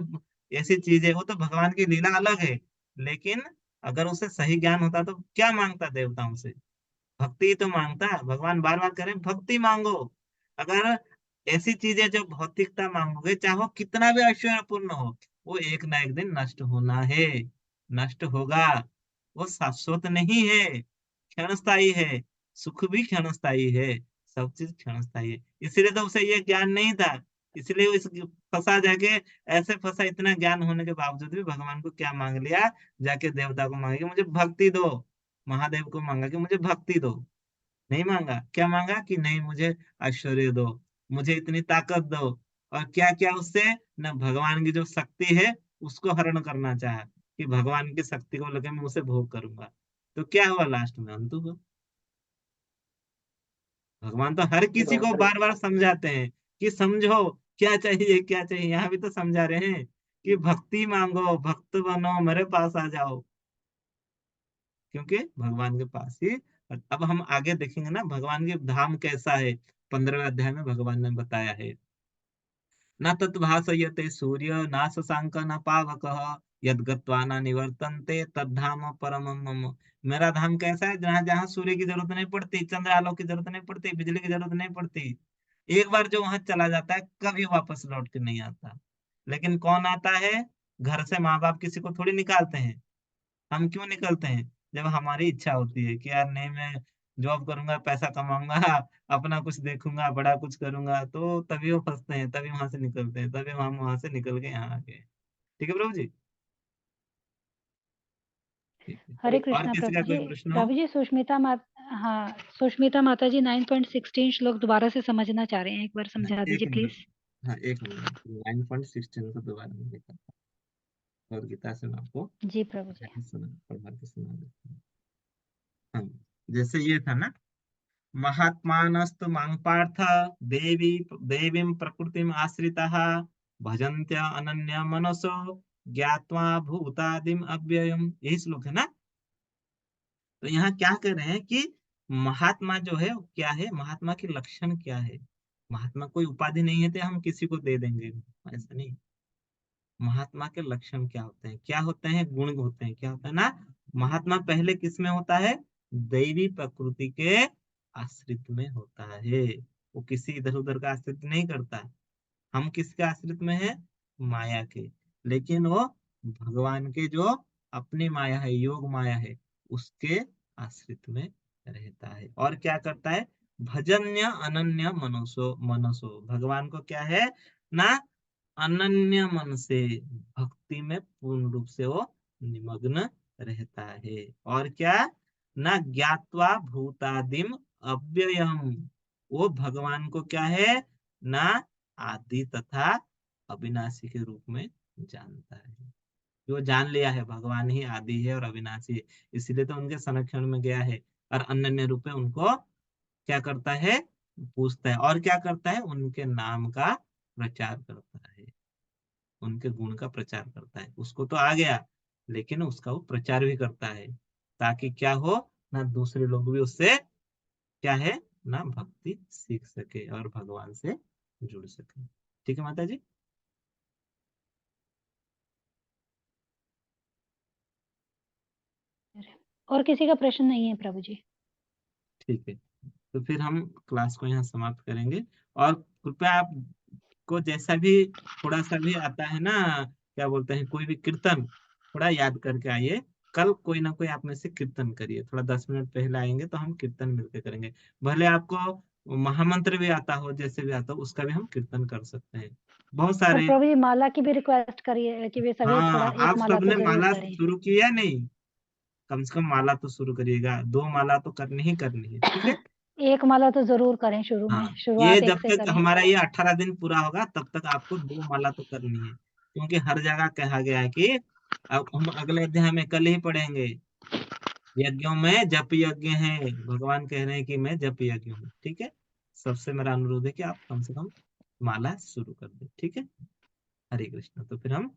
ऐसी चीज है, वो तो भगवान की लीला अलग है। लेकिन अगर उसे सही ज्ञान होता तो क्या मांगता देवताओं से? भक्ति ही तो मांगता है। भगवान बार बार करें भक्ति मांगो। अगर ऐसी चीजें जो भौतिकता मांगोगे, चाहे वो कितना भी ऐश्वर्यपूर्ण हो, वो एक ना एक दिन नष्ट होना है, नष्ट होगा। वो शाश्वत नहीं है, क्षणस्थायी है। सुख भी क्षणस्थायी है, सब चीज क्षणस्थायी है। इसलिए तो उसे ये ज्ञान नहीं था। इसलिए वो इस फंसा जाके, ऐसे फंसा, इतना ज्ञान होने के बावजूद भी भगवान को क्या मांग लिया? जाके देवता को मांगे कि मुझे भक्ति दो। महादेव को मांगा कि मुझे भक्ति दो। नहीं मांगा, क्या मांगा? कि नहीं, मुझे ऐश्वर्य दो, मुझे इतनी ताकत दो। और क्या क्या उससे? न भगवान की जो शक्ति है उसको हरण करना चाहा, कि भगवान की शक्ति को लेकर मैं उसे भोग करूंगा। तो क्या हुआ लास्ट में? अंत हुआ। भगवान तो हर ये किसी तो को हरे बार बार समझाते हैं कि समझो, क्या चाहिए क्या चाहिए। यहाँ भी तो समझा रहे हैं कि भक्ति मांगो, भक्त बनो, मेरे पास आ जाओ, क्योंकि भगवान के पास ही। और अब हम आगे देखेंगे ना भगवान के धाम कैसा है। 15वें अध्याय में भगवान ने बताया है, न तद्भासयते सूर्य न शशांक न पावक, यद गत्वा न निवर्तन्ते तद्धाम परमं मम। मेरा धाम कैसा है? जहाँ जहाँ सूर्य की जरूरत नहीं पड़ती, चंद्र आलोक की जरूरत नहीं पड़ती, बिजली की जरूरत नहीं पड़ती। एक बार जो वहां चला जाता है कभी वापस लौट के नहीं आता। लेकिन कौन आता है? घर से माँ बाप किसी को थोड़ी निकालते हैं। हम क्यों निकलते हैं? जब हमारी इच्छा होती है कि यार नहीं, मैं जॉब करूंगा, पैसा कमाऊंगा, अपना कुछ देखूंगा, बड़ा कुछ करूंगा, तो तभी वो फंसते हैं, तभी वहां से निकलते हैं, तभी हम वहां से निकल के यहाँ आ गए। ठीक है प्रभु जी? ठीक है। हरे और कृष्णा किसी का प्रभु जी। कोई प्रश्न हो? प्रभु जी, हाँ, सुष्मिता माता जी 9.16 श्लोक दोबारा से समझना चाह रहे हैं, एक बार हाँ, समझा एक दीजिए मिनट। प्लीज। हाँ, एक मिनट, 9.16 को दोबारा में देखा और गीता से मैं आपको जी प्रभु जी। पढ़ा के सुना देता हूँ। हाँ, जैसे ये था ना, महात्मानस्तु मां पार्थ देवी देवीं प्रकृतिम आश्रिताः भजन्त्य अनन्य मनसो ज्ञात्वा भूतादिम अव्ययम। यही श्लोक है ना। तो यहाँ क्या कर रहे हैं कि महात्मा जो है वो क्या है, महात्मा के लक्षण क्या है? महात्मा कोई उपाधि नहीं है तो हम किसी को दे देंगे, ऐसा नहीं। महात्मा के लक्षण क्या होते हैं? क्या होते हैं? गुण होते हैं। क्या होता है ना, महात्मा पहले किस में होता है? दैवी प्रकृति के आश्रित में होता है। वो किसी इधर उधर का आश्रित नहीं करता। हम किसके आश्रित में है? माया के। लेकिन वो भगवान के जो अपनी माया है, योग माया है, उसके आश्रित में रहता है। और क्या करता है? भजन्य अनन्य मनसो मनसो, भगवान को क्या है ना, अनन्य मन से, भक्ति में पूर्ण रूप से वो निमग्न रहता है। और क्या? ना ज्ञात्वा भूतादिम अव्ययम, वो भगवान को क्या है ना, आदि तथा अविनाशी के रूप में जानता है। वो जान लिया है भगवान ही आदि है और अविनाशी है, इसलिए तो उनके संरक्षण में गया है। और अनन्य रूप में उनको क्या करता है? पूछता है। और क्या करता है? उनके नाम का प्रचार करता है, उनके गुण का प्रचार करता है। उसको तो आ गया, लेकिन उसका वो प्रचार भी करता है, ताकि क्या हो ना, दूसरे लोग भी उससे क्या है ना, भक्ति सीख सके और भगवान से जुड़ सके। ठीक है माता जी? और किसी का प्रश्न नहीं है प्रभु जी। ठीक है, तो फिर हम क्लास को यहाँ समाप्त करेंगे। और कृपया आप को जैसा भी थोड़ा सा भी आता है ना, क्या बोलते हैं, कोई भी कीर्तन, थोड़ा याद करके आइए। कल कोई ना कोई आप में से कीर्तन करिए, थोड़ा 10 मिनट पहले आएंगे तो हम कीर्तन मिलके करेंगे। भले आपको महामंत्र भी आता हो, जैसे भी आता हो, उसका भी हम कीर्तन कर सकते हैं, बहुत और सारे। प्रभु जी माला की भी रिक्वेस्ट करिए कि वे सभी थोड़ा हाँ, एक आप माला तो सबने जरूर माला करें। शुरू किया नहीं? कम से कम माला तो शुरू करिएगा, 2 माला तो करनी ही करनी है, ठीक है। एक माला तो जरूर करें शुरू में, हाँ, ये शुरुआत एक जब से तक करें। हमारा ये 18 दिन पूरा होगा तब तक आपको 2 माला तो करनी है, क्योंकि हर जगह कहा गया है कि, अब हम अगले अध्याय में कल ही पढ़ेंगे, यज्ञों में जप यज्ञ है, भगवान कह रहे हैं कि मैं जप यज्ञ हूँ, ठीक है। सबसे मेरा अनुरोध है कि आप कम से कम माला शुरू कर दें, ठीक है। हरे कृष्ण। तो फिर हम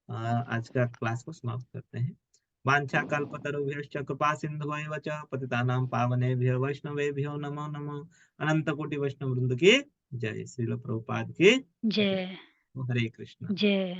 आज का क्लास को समाप्त करते हैं। वाञ्छा कल्पतरुभ्यश्च कृपा सिन्धुभ्येव च पतितानां पावनेभ्यो वैष्णवेभ्यो नमो नमः। अनंत कोटि वैष्णव वृंद की जय। श्रील प्रभुपाद की जय हरे कृष्ण। जय।